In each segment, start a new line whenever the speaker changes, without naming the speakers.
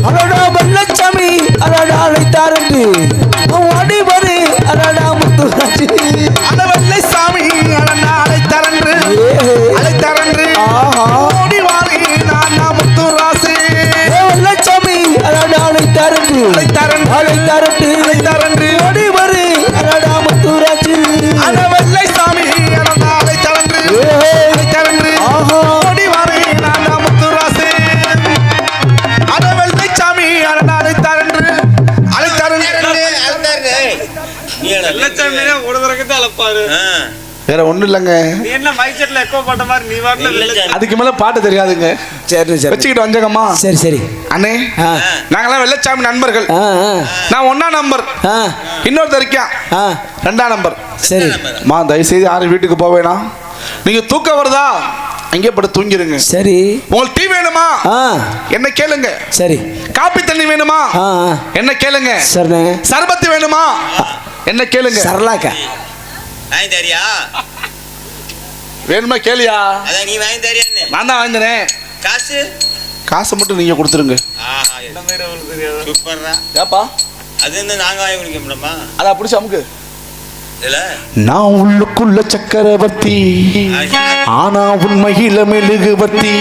அடடா வெள்ளச்சாமி அடடா அழைத்தாரண்டு ஓடி வரு அடடா முத்துராஜி
அட வெள்ளை சாமி அடடா அழைத்தாரன்று ஓடி வாரி நான் முத்துராசி
வெள்ளச்சாமி அடடா அழைத்தாரண்டு ஓடி வரு அடடா முத்துராஜி
அட வெள்ளை சாமி அடடா அழைத்தாரன்று ஓடி வாரி நான் முத்துராசி அட வெள்ளை சாமி அடடா அழைத்தாரன்று வேற ஒண்ணும் இல்லங்க. அதுக்கு மேல பாட்டு தெரியாதுங்க.
சரி சரி
வச்சுக்கிட்டு வந்தங்கம்மா.
சரி சரி
அண்ணே நாங்கெல்லாம் வெள்ளச்சாமி நண்பர்கள். நான் 1ஆம் நம்பர், இன்னொருத்தர் இருக்கான் 2ஆம் நம்பர்.
சரி
மா தயவு செய்து யாரும் வீட்டுக்கு போவேனா, நீங்க தூக்கம் வருதா அங்கே படுத்து தூங்கிருங்க.
சரி
உங்களுக்கு டீ வேணுமா என்ன கேளுங்க.
சரி
காப்பி தண்ணி வேணுமா என்ன கேளுங்க.
சரிண்ணே
சர்பத்து வேணுமா என்ன கேளுங்க.
சரளாக்கா
வாங்கி தரியா
வேணுமா கேளியா.
அதான் நீ வாங்கி தரியான்னு
நான் தான் வாங்கினேன். காசு மட்டும் நீங்க கொடுத்துருங்க.
சூப்பர்ரா.
ஏப்பா
அது என்ன நாங்க வாங்கி குடிக்க முடியுமா.
அதான் பிடிச்ச அமுக்கு. நான் உள்ளுக்குள்ள சக்கரவர்த்தி ஆனா உண்மையில மெழுகுவர்த்தி.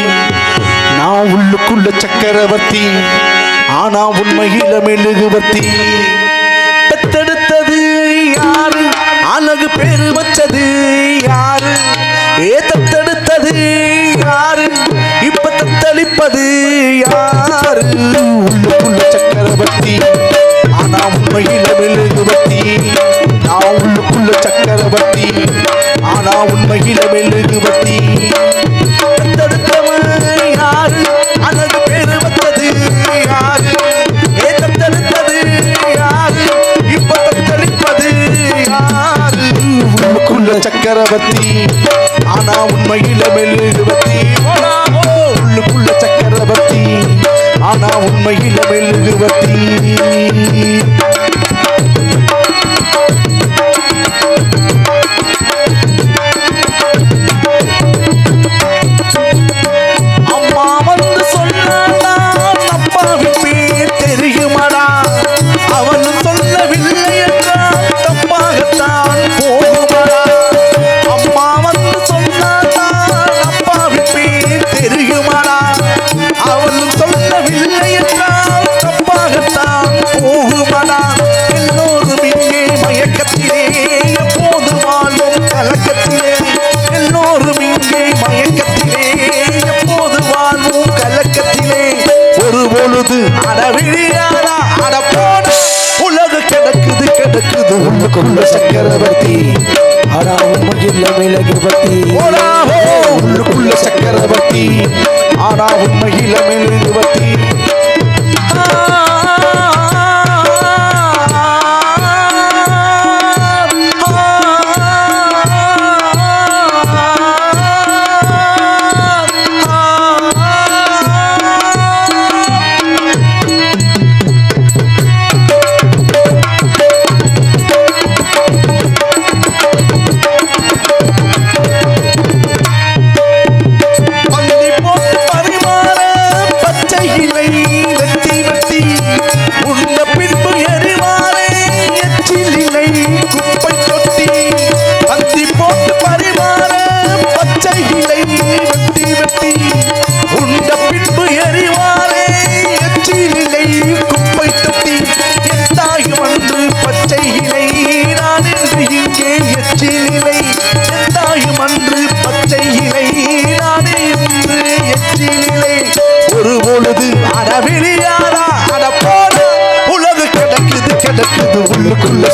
நான் உள்ளுக்குள்ள சக்கரவர்த்தி ஆனா உண்மையில மெழுகுவர்த்தி. பெத்தெடுத்தது யாரு, அழகு பேரு வச்சது யாரு, தத்தெடுத்தது யாரு, இப்ப தத்தளிப்பது யாரு. உள்ளுக்குள்ள சக்கரவர்த்தி ஆனா உண்மையில மெழுகுவர்த்தி. நான் உள்ளுக்குள்ள சக்கரவர்த்தி ஆனா உண்மையில மெழுகுவர்த்தி. தத்தெடுத்தவன் யாரு, அழகு பேரு வச்சது யாரு, தத்தெடுத்தது யாரு, இப்ப தத்தளிப்பது யாரு. உள்ளுக்குள்ள சக்கரவர்த்தி ஆனா உண்மையில மெழுகுவர்த்தி. உள்ளுக்குள்ள சக்கரவர்த்தி ஆனா உண்மையில மெழுகுவர்த்தி. அம்மா வந்து சொன்னாடா அப்பாவின் பேர் தெரியுமாடா, அவன் சொல்லவில்லை என்றால் தப்பாகத்தான் போகுமாடா. அம்மா வந்து சொன்னாடா அப்பாவின் பேர் தெரியுமாடா, அவன் சொல்லவில்லை என்றால் தப்பாகத்தான் போகுமாடா. எல்லோரும் இங்கே மயக்கத்திலே எப்போது வாழும் கலக்கத்திலே, எல்லோரும் இங்கே மயக்கத்திலே எப்போது வாழ்வும் கலக்கத்திலே. ஒரு பொழுது அடவிழியாரா அடப்போட உலகு கிடக்குது கிடக்குது உள்ளுக்குள்ள சக்கரவர்த்தி ஆனா உண்மையில மெழுகுவர்த்தி. உள்ளுக்குள்ள சக்கரவர்த்தி ஆனா உண்மையில மெழுகுவர்த்தி.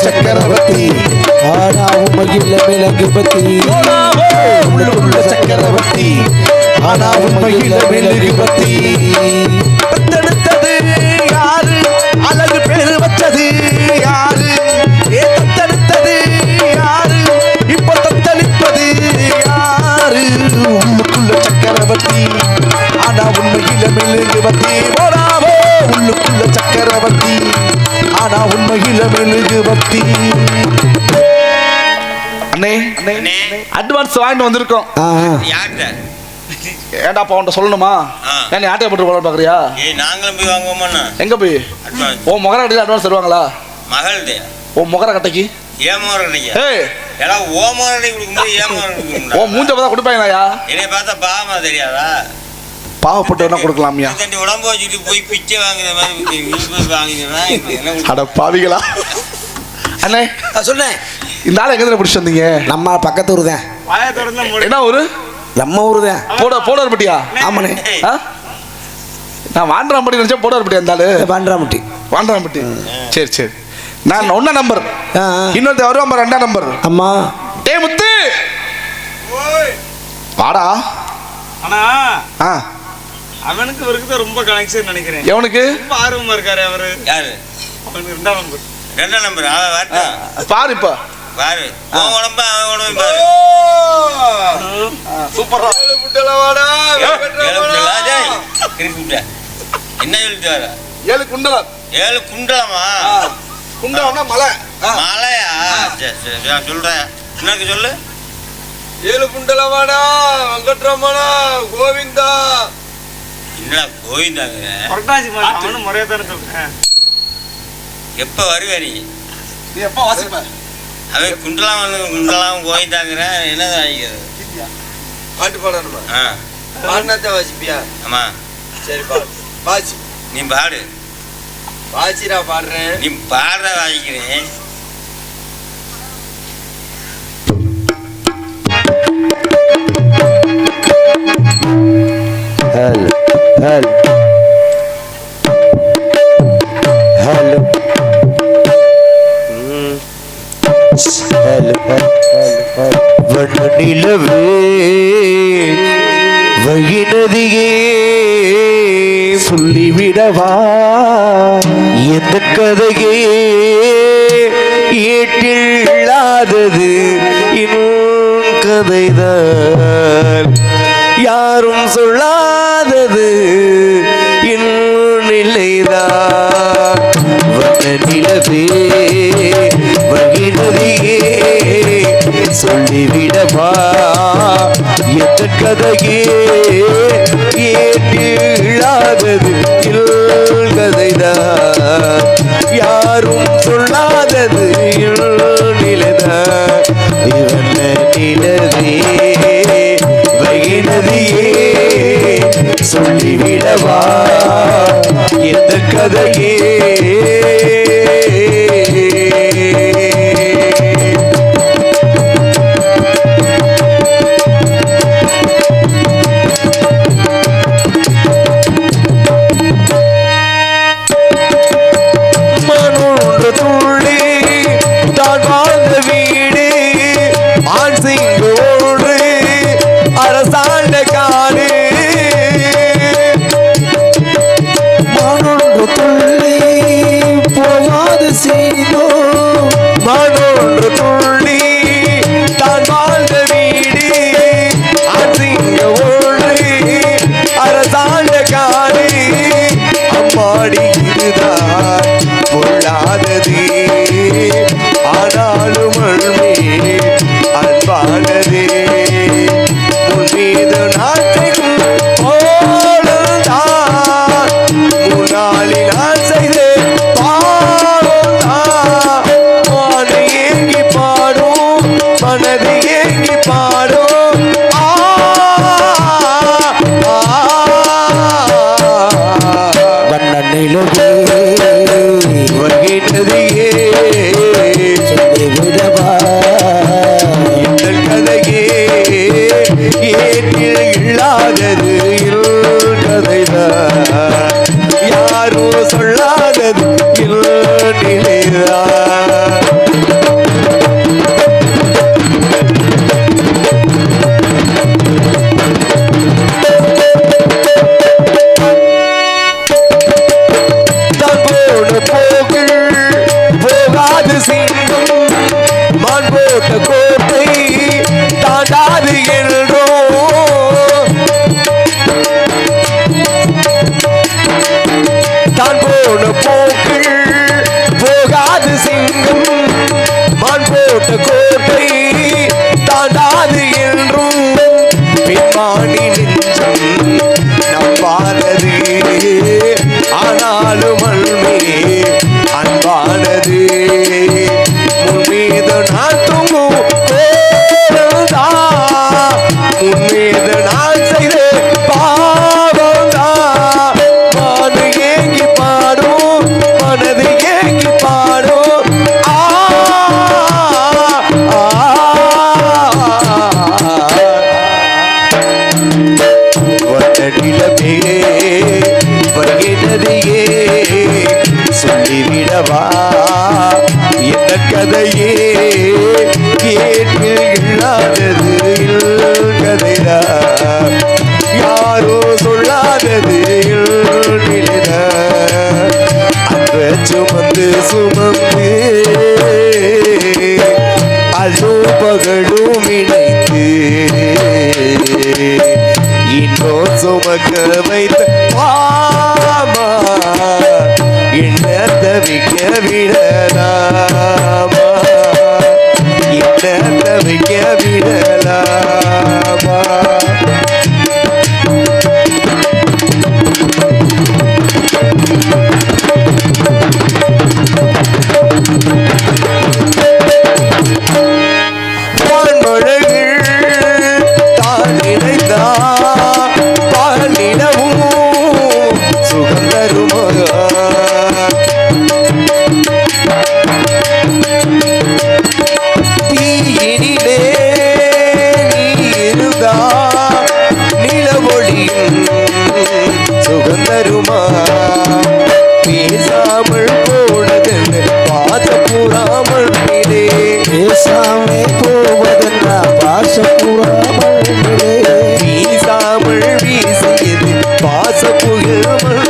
சக்கரவர்த்தி ஆனா உண்மையில மெழுகுவர்த்தி. உள்ளுக்குள்ள சக்கரவர்த்தி ஆனா உண்மையில மெழுகுவர்த்தி. தத்தெடுத்தது யாரு, அழகு பேரு வச்சது யாரு, தத்தெடுத்தது யாரு, இப்ப தத்தளிப்பது யாரு. உள்ளுக்குள்ள சக்கரவர்த்தி ஆனா உண்மையில மெழுகுவர்த்தி. உள்ளுக்குள்ள சக்கரவர்த்தி ஆனா உண்மையில மெழுகுவர்த்தி. அண்ணே அட்வான்ஸ் வாங்கிட்டு வந்திருக்கோம். ஏன்டா அப்பா உன்ட்ட சொல்லணுமா? ஏன் ஆட்டையை போட்டு போட பார்க்குறியா?
நாங்களும் போய் வாங்குவோம்ண்ணா.
எங்கே போய்? ஓ முகர கட்டைக்கு அட்வான்ஸ் தருவாங்களா?
மகள்தே.
ஓ முகர கட்டைக்கு?
ஏன் முகர கட்டைக்கு?
ஏய்
எல்லாம் ஓ முகர கட்டைக்கு கொடுக்கும்போது ஏன் முகர கட்டைக்கு?
ஓ மூஞ்ச பார்த்தா கொடுப்பாங்களாயா?
என்னை பார்த்தா பாவமா தெரியாதா?
பாவப்பட்டு என்ன கொடுக்கலாமியா?
தண்டி உடம்பு வச்சுட்டு போய் பிச்சை வாங்குற மாதிரி வாங்கினா
அட பாவிகளா. அண்ணே
சொன்னேன்,
இந்த ஆள் எங்கே பிடிச்சி வந்தீங்க?
நம்ம பக்கத்து ஊர் தான்.
என்ன ஊரு?
நம்ம ஊர் தான்.
போடர்பட்டியா?
ஆமாண்ணே.
நான் வாண்டராம்பட்டி நினைச்சா போடர்பட்டி இருந்தாலும்
பாண்டராம்பட்டி.
வாண்டராம்பட்டி. சரி சரி. நான் 1 நம்பர், இன்னொருத்த வருவான் 2 நம்பர்.
அம்மா
டேய் முத்து வாடா.
ஆனா
ஆ
அவனுக்கு இவருக்கு தான் ரொம்ப கனெக்ஷன் நினைக்கிறேன்.
எவனுக்கு
ரொம்ப ஆர்வமா இருக்காரு அவரு.
யாரு?
அவனுக்கு 2ஆம் நம்பர்.
2ஆம் நம்பர். அவன் வரட்டும்.
பாரு இப்ப
பாரு உன் உடம்பு அவன் உடம்பு பாரு.
சூப்பரா.
என்ன சொல்லிட்டு வர?
7 குண்டலம்.
7 குண்டலமா?
குண்டலம்னா மலை.
மலையா? நான் சொல்றேன், எனக்கு சொல்லு.
7 குண்டலமாடா வெங்கட்ரமணா கோவிந்தா.
என்னடா கோவிந்தாங்க?
புரட்டாசி மாசம். அவனும் முறையா தானே சொல்றேன்.
எப்ப வருவே நீ?
நீ எப்ப வாசிப்ப?
அவன் குண்டலாம் கோவிந்தாங்கிறேன். என்னதான் வாங்கிக்கிறது?
பாட்டு பாடணுமா? பாடினாத்த வாசிப்பியா?
ஆமா.
சரி பாடு. வாசி.
நீ பாடு.
வாசிடா பாடுறேன்.
நீ பாடுற வாங்கிக்கிறேன்.
ஹலோ ஹலோ ஹலோ வண்ணநிலவே வகினதியே சொல்லிவிடவா எந்த கதையே ஏற்றில்லாதது இன்னும் கதைதான் யாரும் சொல்லாதது இன்னும் நிலைதான் வண்ணநிலவே வகினதியே சொல்லிவிடவா எந்த கதையே ஏற்றில்லாதது கதைதான் யாரும் சொல்லாதது நிலைதான் இவன் நிலவே வகினதியே சொல்லிவிடவா எந்த கதையே கோட்டை தாண்டாது என்றும் பின்மானி கதையே சொல்லிவிடவா என்ன கதையே கேட்டு இல்லாதது கதைதா யாரோ சொல்லாதது அந்த சுமந்து சுமந்து அழு பகலும் இணைத்து இன்னும் சுமக்க வைத்த மாமா என்ன தவிக்க விடலாமா என்ன தவிக்க விடலாமா சுகந்தருமா பேசாமல் போனதென்று பாசப்புறாமல் பேசாமே போவதென்ன பாசப்புறாமல் வீசாமல் வீசியது பாசப்புகிறாமல்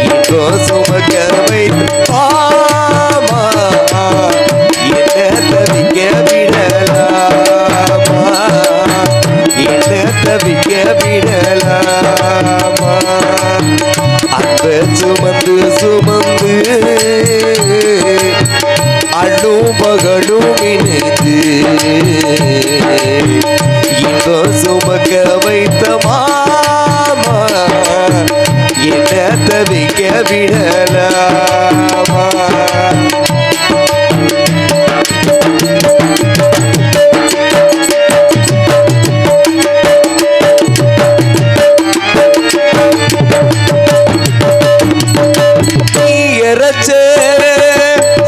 இப்போ சுமக்க வைத்து ஆமா என்ன தவிக்க விடலாமா என்ன தவிக்க விடலாமா அந்த சுமந்து சுமந்து அழும் பகலும் இணைந்து இப்போ சுமக்க வைத்த மாமா என்ன தவிக்க விடலாமா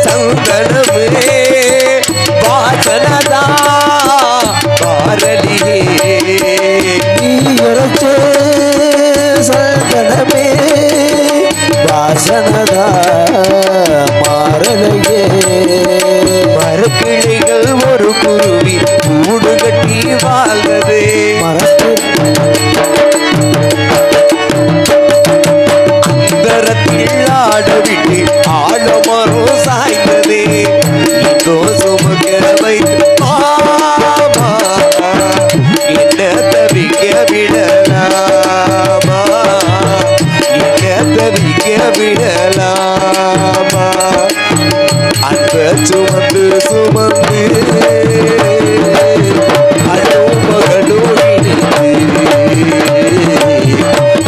சந்தனமே வாசனதா பாரலியே சந்தனமே வாசனதா மாறலையே மரக்கிளைகள் ஒரு குருவி கூடு கட்டி வாழ்ந்ததே அந்தரத்தில் ஆடவிட்டு ஆழமரோ சாய்ந்ததே இதோ சுமக்க வைத்து மாமா என்ன தவிக்க விடலாமா என்ன தவிக்க விடலாமா அந்த சுமந்து சுமந்து அழும் பகலும்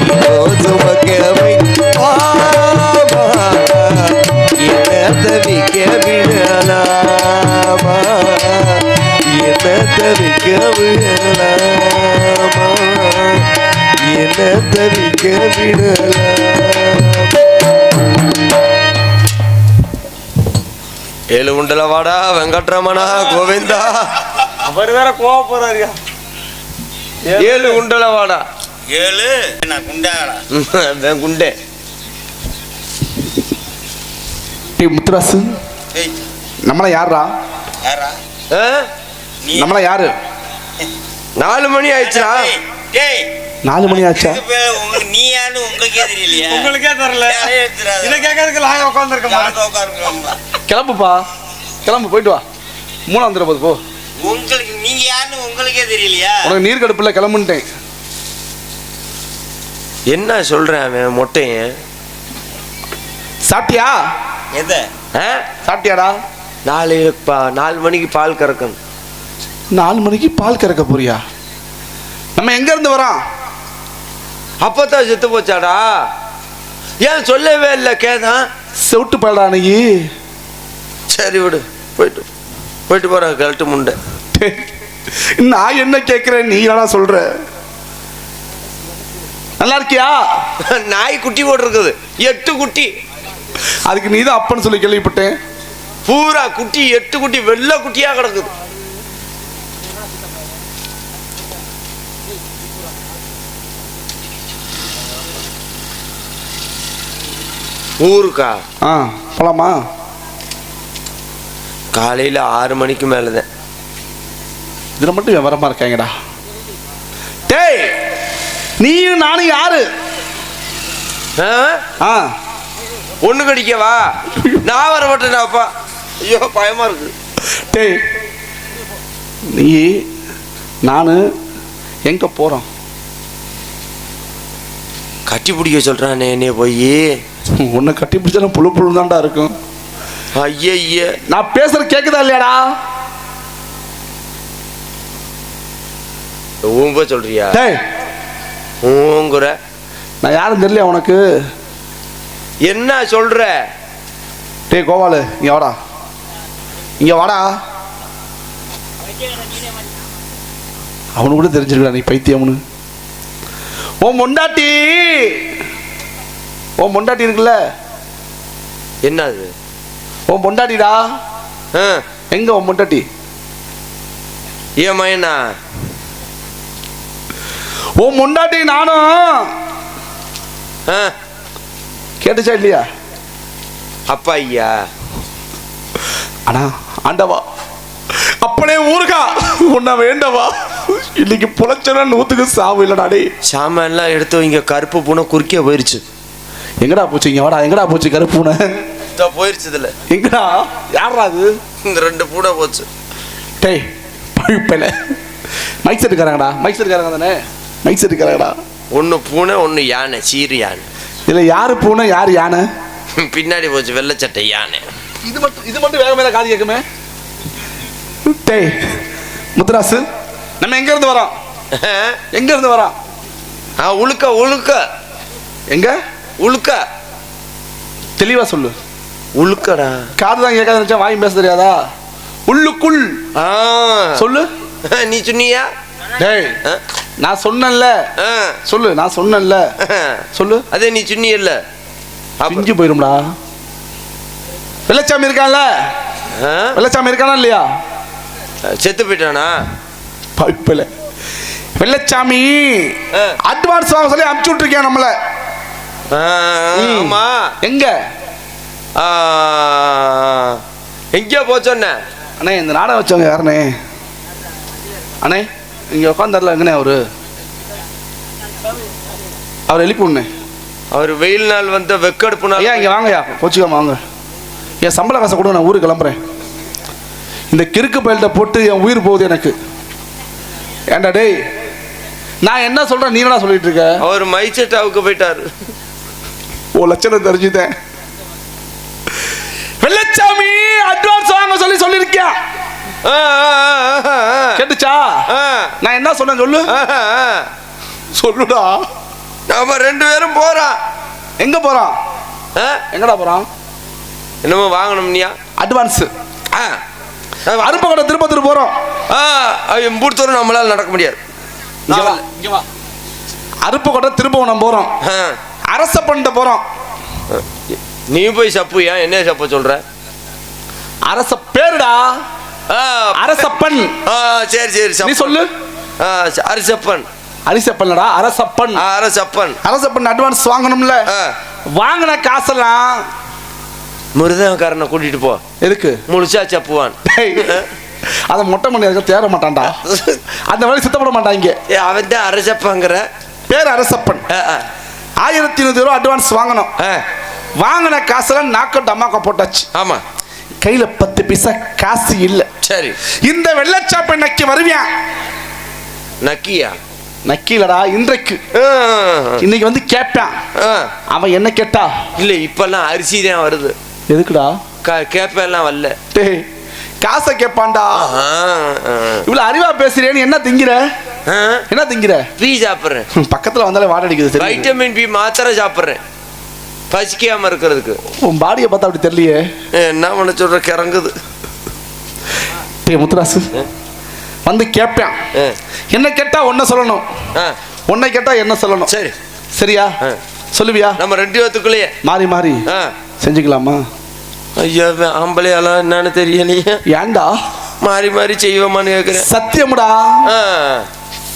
இதோ சுமக்க வைத்து மாமா என்ன தவிக்க விடலாமா என்ன தவிக்க விடலாமா என்ன தவிக்க விடலாமா ஏழு உண்டல வாடா வெங்கட்ரமணா கோவிந்தா
அவர் வேற கோவப்படுறாரு.
ஏழு உண்டல வாடா
ஏழு நான் குண்டாடா
குண்டே
முத்துராசு
ஏய்
நம்மள யாரா
யாரா நீ
நம்மள யாரு
4 மணி ஆயிடுச்சா?
டேய்
4 மணி ஆச்சா?
நீ யாரு உங்களுக்கே தெரியலையா?
உங்களுக்கே தெரியல. இத கேட்கறதுக்கு லாய உட்கார்ந்திருக்கோம்.
கிளம்புப்பா கிளம்பு போயிட்டு வா. 3 வந்துட போது போ.
உங்களுக்கு நீங்க யாருன்னு உங்களுக்கே தெரியலையா?
உனக்கு நீர் கடுப்புல கிளம்புட்டேன்.
என்ன சொல்றேன் அவன் மொட்டையன்?
சாப்பிட்டியா?
எதை
சாப்பிட்டியாடா?
4 மணிக்கு பால் கறக்கணும்.
4 மணிக்கு பால் கறக்க போறியா? நம்ம எங்க இருந்து வரோம்?
அப்பதான் செத்து போச்சாடா? ஏன் சொல்லவே இல்லை? கேதான்
செவிட்டு பாடா அன்னைக்கு.
சரி விடு, போயிட்டு போறேன். கழட்டு முண்டை.
நான் என்ன கேட்கிறேன், நீ என்னடா சொல்ற? நல்லா இருக்கியா?
நாய் குட்டி போட்டிருக்குது, 8 குட்டி.
அதுக்கு நீ தான் அப்பன்னு சொல்லி கேள்விப்பட்டேன்.
பூரா குட்டி 8 குட்டி வெள்ளை குட்டியா கிடக்குது.
ஊருக்கா?
போலாமா?
காலையில் 6 மணிக்கு மேலே தான்.
இதில் மட்டும் விவரமா இருக்காங்கடா. டேய், நீயும் நானும் யாரு?
ஒண்ணு கடிக்கவா? நான் வர மாட்டேனாப்பா. ஐயோ பயமா இருக்கு.
டேய், நீ நானு எங்க போறோம்?
கட்டி பிடிக்க சொல்றானே என்னைய போய்.
உன்னை கட்டி பிடிச்சாலும் புழு புழு தான்டா இருக்கும்.
ஐய
நான் பேசுறது கேக்குதா இல்லையாடா?
ஊம்ப சொல்றியா?
டேய்,
ஊங்குற.
நான் யாரும் தெரியல உனக்கு?
என்ன சொல்ற?
டேய் கோபாலு, இங்க வாடா, இங்க வாடா. அவனு கூட தெரிஞ்சிருக்கா நீ பைத்தியம்னு. உன் மொண்டாட்டி இருக்குல்ல?
என்னது?
உன் பொண்டாட்டிடா. எங்க உன் பொண்டாட்டி?
ஏன் மயனா?
உன் பொண்டாட்டி நானும் கேட்டுச்சா இல்லையா?
அப்பா ஐயா.
அண்ணா ஆண்டவா, அப்பனே ஊருக்கா உன்னை வேண்டவா. இன்னைக்கு புலச்சனா 100க்கு சாவு இல்லடா. டே,
சாமான்லாம் எடுத்து வைங்க. கருப்பு பூனை குறுக்கே போயிருச்சு.
எங்கடா போச்சு? இங்க வாடா. எங்கடா போச்சு கருப்பு பூனை?
போயிருச்சு. இதுல
எங்கடா? யாரா அது?
இந்த 2 பூனை போச்சு.
டேய் பழுப்பல, மைக் செட் இருக்காங்கடா. மைக் செட் இருக்காங்க தானே? மைக் செட் இருக்காங்கடா.
ஒன்று பூனை, ஒன்று யானை. சீரு யானை.
இதுல யாரு பூனை யாரு யானை?
பின்னாடி போச்சு வெள்ளச்சட்டை யானை.
இது மட்டும் வேக மேல காது கேட்குமே. டேய் முத்துராசு, நம்ம எங்க இருந்து வரோம்? எங்க இருந்து வரோம்?
உழுக்க.
எங்க
உழுக்க?
தெளிவா சொல்லு.
உழுக்கடா.
காது தான் கேட்காத நினைச்சா வாய் பேச தெரியாதா? உள்ளுக்குள் சொல்லு.
நீ சொன்னியா?
டேய், நான் சொன்னேன்ல. சொல்லு. நான் சொன்னேன்ல. சொல்லு.
அதே நீ சொன்னியல்ல.
பிஞ்சு போயிரும்டா. வெள்ளச்சாமி இருக்கான்ல? வெள்ளச்சாமி இருக்கானா இல்லையா?
செத்து போயிட்டானா?
பைப்பில் வெள்ளச்சாமி அட்வான்ஸ் வாங்க சொல்லி அனுப்பிச்சு விட்டுருக்கேன் நம்மள.
ஆமா.
எங்க
எங்கேயோ போச்சோன்ன?
அண்ணே, இந்த நாடகம் வச்சவங்க யாருண்ணே? அண்ணே, இங்க உட்காந்துரல. எங்கண்ணே அவரு? அவர் எழுப்பி விடனே.
அவர் வெயில் நாள் வந்து வெக்கெடுப்புனா.
ஐயா இங்க வாங்கய்யா, கோச்சிக்காம வாங்க. என் சம்பள காசை கூட நான் ஊருக்கு கிளம்புறேன். இந்த கிறுக்கு பயில்கிட்ட போட்டு என் உயிர் போகுது எனக்கு. ஏண்டா டேய், நான் என்ன சொல்றேன் நீ என்ன சொல்லிட்டு இருக்க?
அவர் மைச்சட்டாவுக்கு போயிட்டாரு.
ஓ லட்சணம் தெரிஞ்சுட்டேன். வெள்ளச்சாமி அட்வான்ஸ் வாங்க சொல்லி சொல்லிருக்கியா? கேட்டுச்சா? நான் என்ன சொன்னேன் சொல்லு. சொல்லுடா.
நாம 2 பேரும் போறோம்.
எங்க போறோம்? எங்கடா போறோம்?
என்னமோ வாங்கணும்னியா?
அட்வான்ஸ். அருப்பகோட்டை திருப்பத்தூர் போறோம்.
எம்பூர்த்தூர் நம்மளால நடக்க முடியாது.
அருப்பகோட்டை திருப்பவனம் போறோம். அரசப்பண்ட போறோம்.
நீ போய் சப்புயா? என்ன சப்ப சொல்ற?
அரச பேருடா. அரசப்பன்.
சரி
நீ சொல்லு.
அரசப்பன்.
அரிசப்பன்டா. அரசப்பன். அரசப்பன் அட்வான்ஸ் வாங்கணும்ல. வாங்கின காசெல்லாம்
முருதன்காரனை கூட்டிட்டு போ.
எதுக்கு?
முழுசா சப்புவான்.
அதை மொட்டை பண்ணி இருக்க தேர மாட்டான்டா. அந்த வேலை சுத்தப்பட மாட்டாங்க.
அவன் தான் அரசப்பங்கிற
பேர். அரசப்பன். 1100 ரூபா அட்வான்ஸ் வாங்கணும். வாங்கின காசெல்லாம் நாக்க டமாக்க போட்டாச்சு.
ஆமா.
கையில 10 பைசா காசு இல்ல.
சரி.
இந்த வெள்ளச்சாப்பை நக்கி வருவியா?
நக்கியா?
நக்கிலடா. இன்றைக்கு இன்னைக்கு வந்து கேட்பான். அவன் என்ன கேட்டா?
இல்ல இப்பெல்லாம் அரிசி தான் வருது.
எதுக்குடா?
கேப்பெல்லாம் வரல.
டேய், காசை கேட்பான்டா. இவ்வளவு அறிவா பேசுறேன்னு என்ன திங்கிற? என்ன திங்கிற?
பீ சாப்பிடுறேன்.
பக்கத்துல வந்தாலே வாட அடிக்குது.
வைட்டமின் பி மாத்திரை சாப்பிடுறேன் பசிக்காம இருக்கிறதுக்கு.
உன் பாடியை பார்த்தா அப்படி தெரியலையே.
என்ன பண்ண சொல்ற? கிறங்குது.
டேய் முத்துராசு, வந்து கேட்பேன். என்ன கேட்டா ஒன்ன சொல்லணும், உன்னை கேட்டா என்ன சொல்லணும்.
சரி
சரியா? சொல்லுவியா?
நம்ம 2 பேத்துக்குள்ளேயே மாறி
மாறி செஞ்சுக்கலாமா?
ஐயா ஆம்பளையாலாம் என்னன்னு தெரியலையே.
ஏன்டா
மாறி மாறி செய்வோமான்னு கேட்குறேன்.
சத்தியமுடா.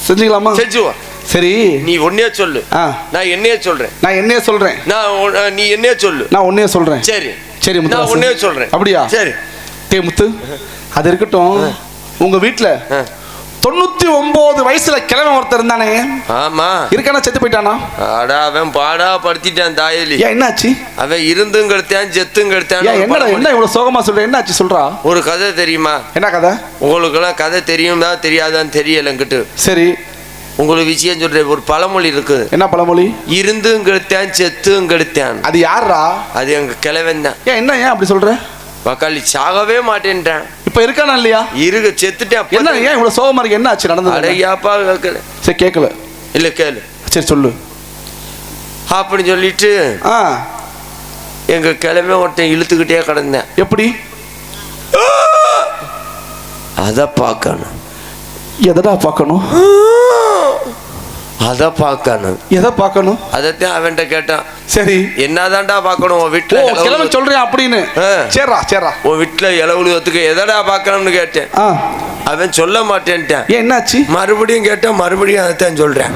செஞ்சுக்கலாமா?
செஞ்சுவோம்.
சரி
நீ ஒன்னே சொல்லு,
ஆ
நான் என்னையே சொல்றேன்.
நான் என்னைய சொல்றேன்.
நீ என்னையே சொல்லு,
நான் உன்னைய சொல்றேன்.
சரி
சரி முத்து,
நான் ஒன்னே சொல்றேன்.
அப்படியா?
சரி.
டேய் முத்து, அது இருக்கட்டும். உங்க வீட்டுல 99 வயசுல கிழமை ஒருத்தர் இருந்தானே,
ஆமா
இருக்கானா செத்து போயிட்டானா?
அடா அவன் பாடா படுத்திட்டான் தாயலி.
ஏன் என்னாச்சு?
அவன் இருந்தும் கெடுத்தான் செத்தும் கெடுத்தான்.
ஏன் என்னடா என்ன இவ்வளவு சோகமா சொல்ற? என்னாச்சு சொல்றா?
ஒரு கதை தெரியுமா?
என்ன கதை?
உங்களுக்கெல்லாம் கதை தெரியுமா தெரியாதான்னு தெரியலங்கிட்டு.
சரி
உங்களுக்கு விஷயம் சொல்றேன். ஒரு பழமொழி இருக்கு.
என்ன பழமொழி?
இருந்தும் கெடுத்தான் செத்தும் கெடுத்தான்.
அது யாரா?
அது எங்க கிழவன் தான்.
ஏன் அப்படி சொல்ற?
பக்காளி சாகவே மாட்டேன்ட்டான்.
இப்ப இருக்கானா இல்லையா?
இருக்க செத்துட்டேன்.
என்ன ஏன் இவ்வளவு சோகமா இருக்கு? என்ன ஆச்சு நடந்தது?
அடையாப்பா கேட்கல.
சரி கேட்கல.
இல்ல கேளு.
சரி சொல்லு.
அப்படின்னு சொல்லிட்டு எங்க கிழமை ஒருத்தன் இழுத்துக்கிட்டே கிடந்தேன்.
எப்படி?
அத பார்க்கணும்.
எதடா பார்க்கணும்?
அத பார்க்கணும்.
எதை பார்க்கணும்?
அதத்தான் அவன்கிட்ட கேட்டான்.
சரி
என்னதான்டா பார்க்கணும் உன் வீட்டுல?
கிழமை சொல்றேன் அப்படின்னு. சரிடா
உன் வீட்டுல இளவுலுவத்துக்கு எதடா பார்க்கணும்னு கேட்டேன். அவன் சொல்ல மாட்டேன்ட்டான்.
ஏன் என்னாச்சு?
மறுபடியும் கேட்டேன். மறுபடியும் அதைத்தான் சொல்றேன்.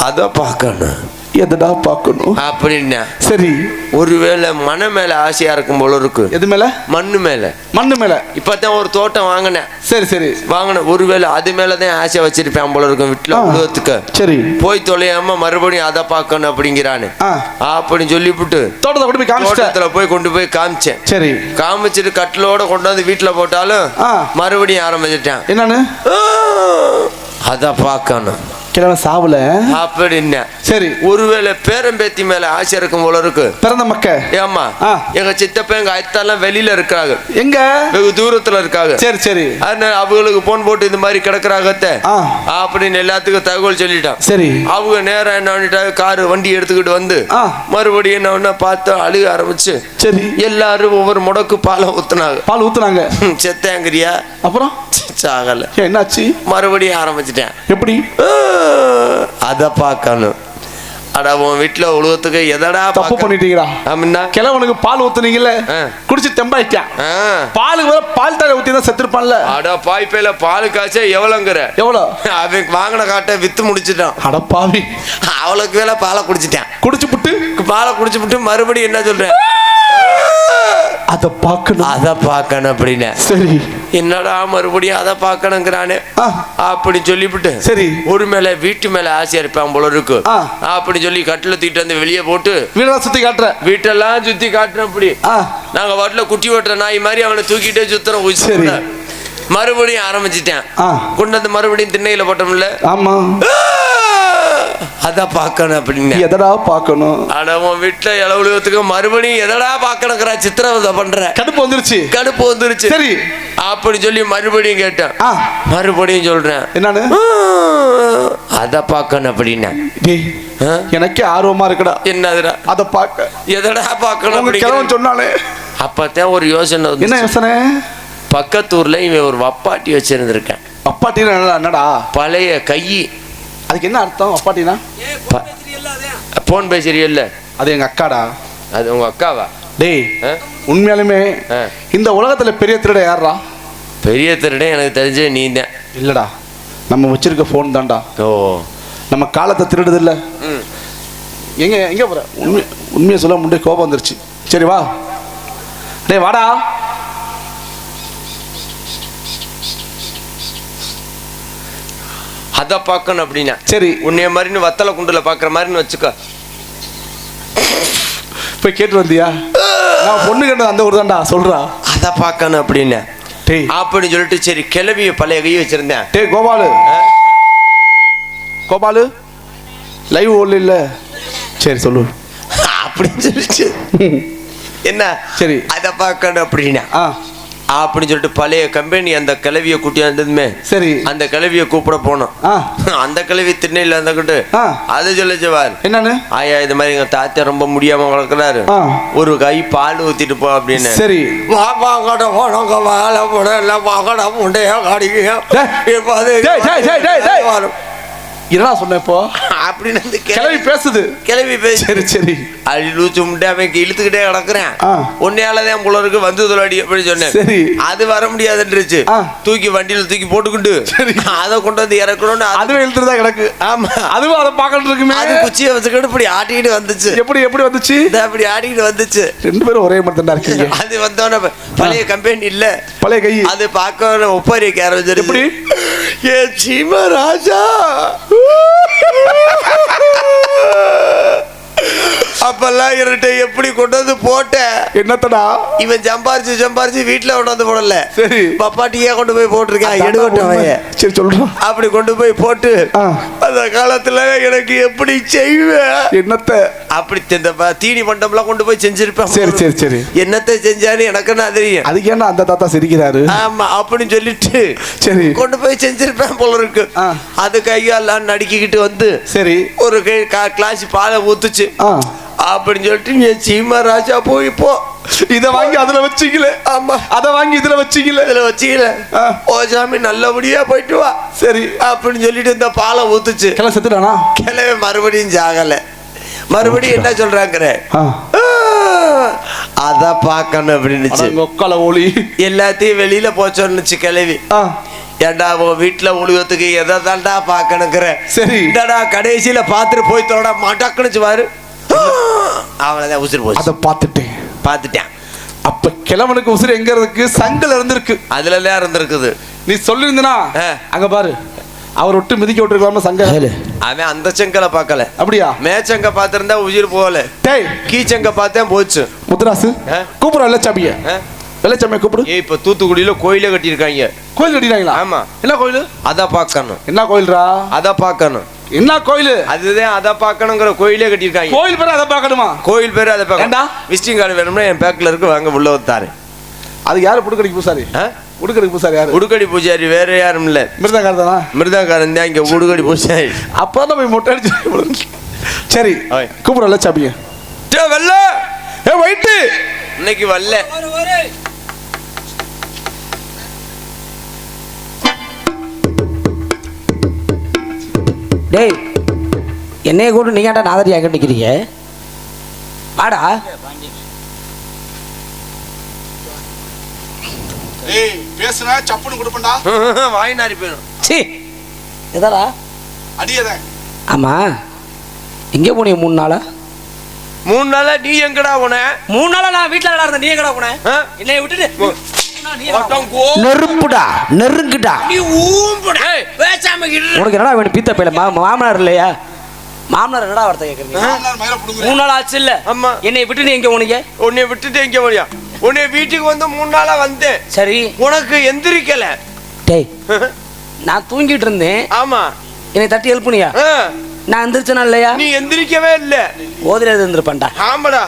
அத பார்க்கணும்.
எதடா பார்க்கணும்
அப்படின்னா
சரி
ஒருவேளை மன மேல ஆசையா இருக்கும் போல இருக்கு.
எது மேல?
மண்ணு மேல.
மண்ணு மேல.
இப்பதான் ஒரு தோட்டம் வாங்கினேன்.
சரி
வாங்கினேன். ஒருவேளை அது மேலதான் ஆசை வச்சிருப்பேன் போல இருக்கும் வீட்டுல உலகத்துக்கு.
சரி
போய் தொலையாம மறுபடியும் அதை பார்க்கணும் அப்படிங்கிறானு. அப்படின்னு சொல்லிவிட்டு
தோட்டத்தை கொண்டு போய்
தோட்டத்துல போய் கொண்டு போய் காமிச்சேன்.
சரி
காமிச்சிட்டு கட்டிலோட கொண்டாந்து வீட்டுல போட்டாலும் மறுபடியும் ஆரம்பிச்சிட்டேன்.
என்னன்னு?
அத பார்க்கணும்.
கிழமை சாவுல
அப்படின்னா
சரி
ஒருவேளை பேரம்பேத்தி மேல ஆசை இருக்கும் போல இருக்கு.
பிறந்த மக்க.
ஏமா எங்க சித்தப்ப எங்க அத்தெல்லாம் வெளியில இருக்கிறாங்க.
எங்க?
வெகு தூரத்துல இருக்காங்க.
சரி
அதனால அவங்களுக்கு போன் போட்டு இந்த மாதிரி கிடக்குறாங்க அப்படின்னு எல்லாத்துக்கும் தகவல் சொல்லிட்டான்.
சரி அவங்க
நேரம் என்ன பண்ணிட்டாங்க, காரு வண்டி எடுத்துக்கிட்டு வந்து மறுபடியும் என்ன ஒண்ணு பார்த்து அழுக ஆரம்பிச்சு.
சரி
எல்லாரும் ஒவ்வொரு முடக்கு பால் ஊத்துனாங்க. செத்தாங்கிறியா?
அப்புறம்
சாகல.
என்னாச்சு?
மறுபடியும் ஆரம்பிச்சிட்டேன்.
எப்படி?
அத பார்க்கணும். அட உன் வீட்டுல உலகத்துக்கு எதடா
தப்பு பண்ணிட்டீங்கடா. கிழவனுக்கு பால் ஊத்துனீங்கல்ல, குடிச்சு தெம்பாயிட்டான். பாலுக்கு பால் தாழ ஊத்தி தான் செத்துருப்பான்ல.
அட பாய்ப்பையில பால் காய்ச்சா எவ்வளவுங்கிற? எவ்வளவு? அவன் வாங்கின காட்டை வித்து முடிச்சுட்டான்.
அட பாவி,
அவளுக்கு வேலை பாலை குடிச்சிட்டான். பாலை குடிச்சு விட்டு மறுபடியும் என்ன சொல்றேன்?
அத பார்க்கணும்
அப்படின்னு.
சரி
என்னடா மறுபடியும் அதை பார்க்கணுங்கிறானே அப்படி சொல்லிவிட்டு
சரி
ஒரு மேல வீட்டு மேல ஆசையா இருப்பான் போல இருக்கு. அப்படி சொல்லி கட்டில தூக்கிட்டு வந்து வெளியே போட்டு
வீடெல்லாம் சுத்தி காட்டுறேன்.
வீட்டெல்லாம் சுத்தி காட்டுறேன். அப்படி நாங்க வாட்டில குட்டி ஓட்டுற நாய் மாதிரி அவனை தூக்கிட்டே சுத்துறோம். மறுபடியும் ஆரம்பிச்சிட்டேன். கொண்டு வந்து மறுபடியும் திண்ணையில போட்டோம்ல.
ஆமா
அத பார்க்கணும் அப்படின்னு.
எதடா பார்க்கணும்?
அட உன் வீட்டுல இளவுலகத்துக்கு மறுபடியும் எதடா பார்க்கணுங்கிற சித்திரவதை பண்ற. கடுப்பு வந்துருச்சு. சரி அப்படி சொல்லி மறுபடியும் கேட்டேன். மறுபடியும் சொல்றேன். என்னன்னு? அத பார்க்கணும் அப்படின்னா.
எனக்கே ஆர்வமா இருக்குடா.
என்னதுடா?
அத பார்க்க.
எதடா பார்க்கணும்
சொன்னாலே.
அப்பதான் ஒரு யோசனை.
என்ன யோசனை?
பக்கத்தூர்ல இவன் ஒரு வப்பாட்டி வச்சிருந்திருக்கேன்.
வப்பாட்டினா என்னடா?
பழைய கை.
அதுக்கு என்ன அர்த்தம் வப்பாட்டினா?
போன் பேசுறியல்ல,
அது எங்க அக்காடா.
அது உங்க அக்காவா?
டேய் உண்மையாலுமே இந்த உலகத்துல பெரிய திருட யாரா?
பெரிய திருட எனக்கு தெரிஞ்ச நீ தான்.
இல்லடா, நம்ம வச்சிருக்க போன் தான்டா.
ஓ,
நம்ம காலத்தை திருடுது இல்ல. எங்க போற? உண்மையை சொல்ல முன்னே கோபம் வந்துருச்சு. சரி வா, டேய் வாடா.
அத பார்க்கணும் அப்படின்னா.
சரி
உன்னைய மாதிரின்னு வத்தலை குண்டுல பாக்குற மாதிரின்னு வச்சுக்க.
போய் கேட்டு வந்தியா? நான் பொண்ணு கேட்டது அந்த ஊர் தான்டா. சொல்றா.
அத பார்க்கணும் அப்படின்னு. அப்படின்னு சொல்லிட்டு சரி கிளவிய பழைய கை வச்சிருந்தேன்.
டேய் கோபாலு லைவ் ஓடல இல்ல? சரி சொல்லு
அப்படின்னு சொல்லிச்சு. என்ன? சரி அத பார்க்கணும் அப்படின்னா அப்படின்னு சொல்லிட்டு பழைய கம்பெனி அந்த கிளவியை கூட்டியாந்ததுமே சரி அந்த கிளவியை கூப்பிட போனோம். அந்த கிளவி திண்ணையில இருந்துகிட்டு அது சொல்லிச்சுவார். என்னன்னு? ஆயா இது மாதிரி எங்க தாத்தா ரொம்ப முடியாம வளர்க்கிறாரு, ஒரு கை பால் ஊத்திட்டு போ அப்படின்னு. சரி
என்னடா சொன்ன இப்போ?
அப்படின்னு அந்த
கிளவி பேசுது.
கிளவி பேசு.
சரி சரி.
அடி லூச்சு முட்டை அவன் இழுத்துக்கிட்டே கிடக்குறேன். உன்னையாலதான் புலருக்கு வந்து தொழிலாடி அப்படின்னு சொன்னேன்.
சரி.
அது வர முடியாதுன்றுச்சு. தூக்கி வண்டியில தூக்கி போட்டுக்கிட்டு அதை கொண்டு வந்து இறக்கணும்னு அதுவும்
இழுத்துதான் கிடக்கு.
ஆமா,
அதுவும் அதை பார்க்கட்டு இருக்குமே.
அது குச்சியை வச்சுக்கிட்டு இப்படி ஆட்டிக்கிட்டு வந்துச்சு.
எப்படி வந்துச்சு?
அப்படி ஆட்டிக்கிட்டு வந்துச்சு.
ரெண்டு பேரும் ஒரே மாதிரி தான் இருக்கீங்க.
அது வந்தோட பழைய கம்பெனி இல்ல,
பழைய கை. அது
பார்க்க ஒப்பாரிக்க ஆரம்பிச்சிரு. எப்படி ஏ சீமா ராஜா அப்பெல்லாம் இருட்ட எப்படி கொண்டு வந்து போட்ட
என்னத்தடா
இவன் சம்பாரிச்சு வீட்டுல கொண்டு வந்து போடல.
சரி,
பப்பாட்டியா கொண்டு போய் போட்டிருக்கேன் எடுக்கட்டும்.
சரி சொல்றோம்.
அப்படி கொண்டு போய் போட்டு அந்த காலத்துல எனக்கு எப்படி செய்வேன்
என்னத்த
அப்படி இந்த தீனி பண்டம்லாம் கொண்டு போய் செஞ்சிருப்பேன்.
சரி சரி சரி.
என்னத்த செஞ்சாரு எனக்கு நான் தெரியும்.
அதுக்கு என்ன அந்த தாத்தா சிரிக்கிறாரு?
ஆமா அப்படின்னு சொல்லிட்டு
சரி
கொண்டு போய் செஞ்சிருப்பேன் போல இருக்கு. அது கையெல்லாம் நடுக்கிக்கிட்டு வந்து
சரி
ஒரு கிளாஸ் பாலை ஊத்துச்சு அப்படின்னு சொல்லிட்டு நீ சீமா ராஜா போய் இப்போ
இத வாங்கி அதுல வச்சுக்கல.
ஆமா,
அத வாங்கி இதுல வச்சுக்கல.
ஓ சாமி நல்லபடியா போயிட்டு வா.
சரி
அப்படின்னு சொல்லிட்டு இந்த பாலை ஊத்துச்சு.
கிளை செத்துட்டானா?
கிளவே மறுபடியும் ஜாகல. மறுபடியும் என்ன சொல்றாங்கிற அத பாக்கணும் அப்படின்னு எல்லாத்தையும் வெளியில போச்சோன்னுச்சு கிளவி. ஏண்டா உன் வீட்டுல ஒளிவத்துக்கு எதை தாண்டா பாக்கணுங்கிற?
சரி
கடைசியில பாத்துட்டு போய் தோட மாட்டாக்குனுச்சு பாரு. அவளதான் உசுறு போச்சு.
அதை பார்த்துட்டேன். அப்ப கிழவனுக்கு உசுறு எங்க இருக்கு? சங்கல இருந்திருக்கு.
அதுல எல்லாம் இருந்திருக்குது.
நீ சொல்லிருந்தனா அங்க பாரு, அவர் விட்டு மிதிக்க விட்டுருக்கலாமா சங்க?
அவன் அந்த செங்கலை பார்க்கல.
அப்படியா?
மேச்சங்க பார்த்திருந்தா உயிர் போகல.
டேய்
கீச்சங்க பார்த்தேன் போச்சு.
முத்துராசு கூப்பிடுற வெள்ளச்சாமிய. வெள்ளச்சாமிய கூப்பிடு.
இப்ப தூத்துக்குடியில கோயில கட்டியிருக்காங்க.
கோயில் கட்டிட்டாங்களா?
ஆமா.
என்ன கோயில்?
அத பார்க்கணும்.
என்ன கோயில்ரா?
அத பார்க்கணும்.
என்ன கோயில்?
அதுதான் அத பார்க்கணுங்கிற கோயிலே கட்டியிருக்காங்க.
கோயில் பேரு அத பார்க்கணுமா?
கோயில் பேரு அத பார்க்கணும். விசிட்டிங் கார்டு வேணும்னா என் பேக்ல இருக்கு, வாங்க உள்ள வந்தாரு.
அது யாரு? புடுக்கடி பூசாரி. உடுக்கடி பூசாரி யாரு?
உடுக்கடி பூசாரி வேற யாரும் இல்ல,
மிருதங்காரன் தானா?
மிருதங்காரன் தான் இங்க உடுக்கடி பூசாரி.
அப்பதான் போய் மொட்டை அடிச்சு. சரி கூப்பிட வெள்ளச்சாமிய.
வெள்ள
ஏ வைட்டு
இன்னைக்கு வரல.
டேய் என்னைய கூட நீங்க ஏன்டா நாதரி ஆக நிக்கிறீங்க? வாடா.
ஏய் பேசுனா சப்புன்னு கொடுப்படா.
வாய் நாரி போயிடும்.
சீ எதாடா
அடியதே.
ஆமா எங்க போனீங்க 3 நாளா?
3 நாளா நீ எங்கடா போன?
3 நாளா நான் வீட்ல இருந்தேன். நீ எங்கடா போன? என்னைய விட்டுட்டு
நெருப்புடா
நெருங்குடா.
நீ ஊம்புடா. பேசாம இரு.
உனக்கு என்னடா வேணும்? பீத்த பையில மாமனார் இல்லையா? மாமனார் என்னடா வார்த்தை கேக்குறீங்க? 3 நாள் ஆச்சு இல்ல?
ஆமா.
என்னை விட்டு நீ எங்க போனீங்க?
உன்னை விட்டுட்டு எங்க போனியா? உன்னை வீட்டுக்கு வந்து 3 நாளா வந்தேன்.
சரி
உனக்கு எந்திரிக்கல.
டேய் நான் தூங்கிட்டு இருந்தேன்.
ஆமா.
என்னை தட்டி எழுப்புனியா? நான் எந்திரிச்சனா இல்லையா?
நீ எந்திரிக்கவே இல்ல.
ஓதில எந்திரிப்பேன்டா.
ஆமாடா.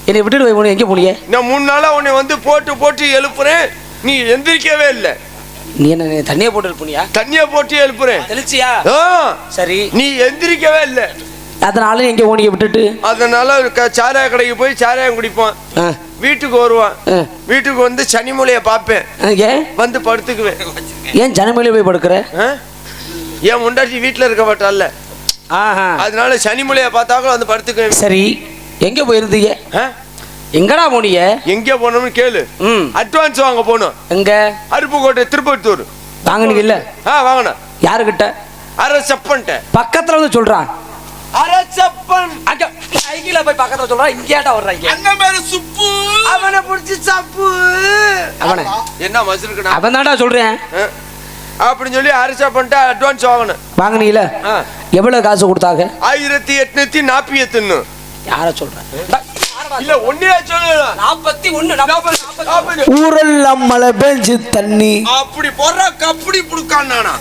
என்னை விட்டுட்டு போய் போனீங்க. எங்க போனீங்க?
நான் 3 நாளா உன்னை வந்து போட்டு எழுப்புறேன், நீ எந்திரிக்கவே இல்ல.
நீ என்ன தண்ணியை போட்டு எழுப்புனியா?
தண்ணியை போட்டு எழுப்புறேன்.
தெளிச்சியா? சரி
நீ எந்திரிக்கவே இல்ல.
அதனால எங்க போனீங்க விட்டுட்டு?
அதனால சாராய கடைக்கு போய் சாராயம் குடிப்போம், வீட்டுக்கு வருவான். வீட்டுக்கு வந்து சனிமூலைய பாப்பேன், வந்து படுத்துக்குவேன்.
ஏன் சனிமூலைய போய் படுக்கிற?
ஏன் முண்டாச்சி வீட்டுல இருக்க மாட்டால, அதனால சனிமூலைய பார்த்தாக்க வந்து படுத்துக்குவேன்.
சரி எங்க போயிருந்தீங்க? எங்கடா போனீங்க?
எங்க போனோம்னு கேளு. அட்வான்ஸ் வாங்க போனோம்.
எங்க?
அருப்புக்கோட்டை திருப்பத்தூர்.
வாங்கினீங்க இல்ல?
வாங்கினேன்.
யாருக்கிட்ட?
அரசப்பன்ட்ட.
பக்கத்துல வந்து சொல்றான்.
அரசப்பன்
அங்க சைக்கிள்ல போய் பக்கத்துல சொல்றான். இங்கேடா வர்றாங்க.
அண்ணன் பேரு சுப்பு. அவனை புடிச்சு சப்பு.
அவனை
என்ன மசுருக்குடா?
அவன் தான்டா சொல்றேன்.
அப்படின்னு சொல்லி அரசப்பன்ட்ட அட்வான்ஸ் வாங்கினேன்.
வாங்கினீங்களா? எவ்வளவு காசு கொடுத்தாங்க?
1848.
யார சொல்ற?
இல்ல ஒண்ணே சொல்லல.
41. ஊரெல்லாம் மழை பெஞ்சு தண்ணி
அப்படி போறா கப்படி புடுக்கான் நானா?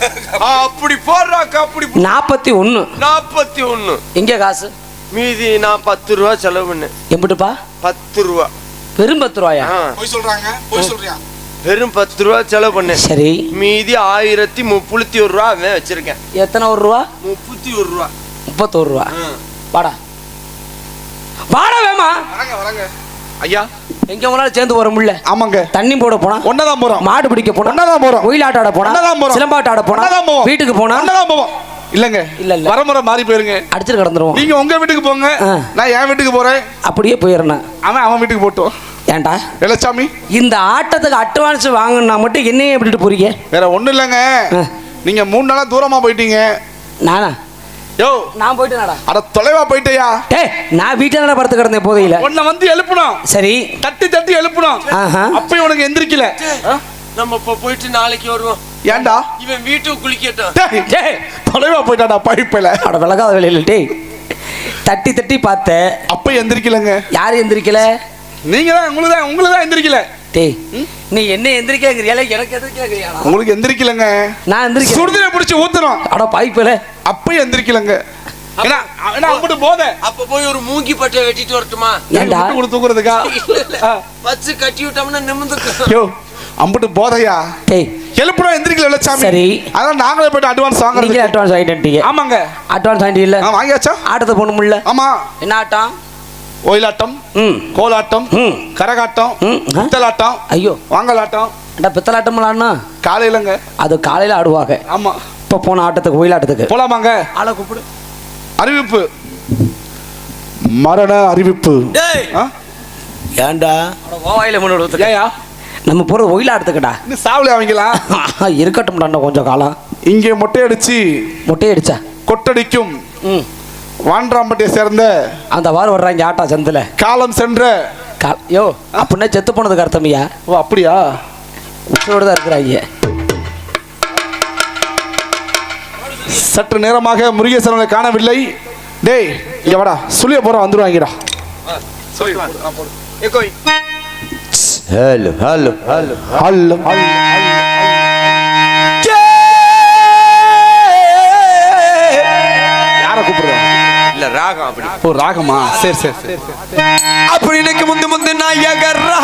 அப்படி போறா கப்படி 41.
எங்க காசு?
மீதி நான் 10 ரூபா செலவு பண்ணேன்.
எம்பிட்டுப்பா?
10 ரூபா.
வெறும் 10 ரூபாயா?
போய் சொல்றாங்க, போய் சொல்றியா?
வெறும் 10 ரூபா செலவு பண்ணேன்.
சரி
மீதி 1031 ரூபா வச்சிருக்கேன்.
எத்தனை ஒரு ரூபா?
31 ரூபா.
31 ரூபா. வாடா வாடா வேமா.
வரங்க ஐயா.
எங்க போனாலும் சேர்ந்து வர முடியல.
ஆமாங்க.
தண்ணி போட போனா ஒன்னதான் போறோம், மாடு பிடிக்க போனா ஒன்னதான் போறோம், ஒயிலாட்ட ஆட போனா ஒன்னதான் போறோம், சிலம்பாட்ட ஆட போனா ஒன்னதான் போவோம், வீட்டுக்கு போனா ஒன்னதான் போவோம்.
இல்லங்க
இல்ல இல்ல
வரமுறை மாறி போயிருங்க.
அடிச்சிட்டு கிடந்துருவோம்.
நீங்க உங்க வீட்டுக்கு போங்க, நான் என் வீட்டுக்கு போறேன்.
அப்படியே போயிடுறேன்.
அவன் வீட்டுக்கு போட்டோம்.
ஏன்டா
வெள்ளச்சாமி
இந்த ஆட்டத்துக்கு அட்வான்ஸ் வாங்கினா மட்டும் என்னையே எப்படிட்டு போறீங்க?
வேற ஒண்ணும் இல்லைங்க, நீங்க 3 நாளா தூரமா போயிட்டீங்க.
நானா?
யோ
நான் போயிட்டேனடா.
அட தொலைவா போயிட்டயா?
டேய் நான் வீட்டுல படுத்து கிடந்தேன் போதையில.
உன்னை வந்து எழுப்பணும்.
சரி
தட்டி தட்டி எழுப்பணும். அப்பயும் உனக்கு எந்திரிக்கல.
நம்ம இப்ப போயிட்டு நாளைக்கு வருவோம்.
ஏன்டா?
இவன் வீட்டுக்கு குளிக்கட்டும்.
டேய் தொலைவா போயிட்டாடா பைப்பில.
அட விலகாத வேலையில டேய். தட்டி தட்டி பார்த்த
அப்ப எந்திரிக்கலங்க.
யாரு எந்திரிக்கல?
நீங்க தான் உங்களுக்கு தான் எந்திரிக்கல.
டேய் நீ என்ன எந்திரிக்கங்கறியால எனக்கு எந்திரிக்கங்கறியா?
உங்களுக்கு எந்திரிக்கலங்க.
நான் எந்திரிக்க
சுடுதண்ணி பிடிச்சி ஊத்துறோம்.
அட பைப்பில.
அப்ப எந்திரிக்கலங்க. ஏன்னா அம்பட்டு போத.
அப்ப போய் ஒரு மூங்கி பட்டை வெட்டிட்டு வரட்டுமா?
ஏன்டா
கொடுத்து தூக்குறதுக்கா?
பச்சு கட்டி விட்டோம்னா நிமிந்துக்கு.
யோ அம்பட்டு போதையா?
டேய்
எழுப்புறோம் எந்திரிக்கல வெள்ளச்சாமி.
சரி
அதான் நாங்களே போய்ட்டு அட்வான்ஸ் வாங்குறோம்.
நீங்க அட்வான்ஸ் வாங்கிட்டீங்க.
ஆமாங்க
அட்வான்ஸ் வாங்கிட்டீங்க.
வாங்கியாச்சா?
ஆட்டத்தை போணும்ல.
ஆமா.
என்ன ஆட்டம்?
ஒயிலாட்டம், கோலாட்டம், கரகாட்டம், பித்தலாட்டம்,
ஐயோ
வாங்கலாட்டம்.
அட பித்தலாட்டம் விளாடனா
காலையிலங்க.
அது காலையில ஆடுவாங்க.
ஆமா.
இப்ப போன ஆட்டத்துக்கு ஒயிலாட்டத்துக்கு
போலாமாங்க?
ஆளை கூப்பிடு.
அறிவிப்பு, மரண அறிவிப்பு.
ஏன்டா ஓவாயில முன்னாடி
ஏயா
நம்ம போற ஒயிலாட்டத்துக்குடா.
இன்னும் சாவலே அவங்களா?
இருக்கட்டும் கொஞ்சம் காலம்.
இங்கே மொட்டையடிச்சா கொட்டடிக்கும் வான்றாம்பட்டியை சேர்ந்த
அந்த வாரம் வர்றாங்க ஆட்டா சந்தில
காலம் சென்ற
யோ அப்படின்னா செத்து போனதுக்கு அர்த்தமையா?
ஓ அப்படியா?
உச்சோடு தான் இருக்கிறாங்க.
சற்று நேரமாக முருகேசனை காணவில்லை. டேய் இங்க வாடா, சொல்லிய போற வந்துருவாங்கடா.
ஹலோ ஹலோ ஹலோ
ஹலோ யாரை கூப்பிடுறேன்?
இல்ல ராகம் அப்படி.
ஓ ராகமா? சரி சரி சரி.
அப்படி இன்னைக்கு முந்து நாயகரா.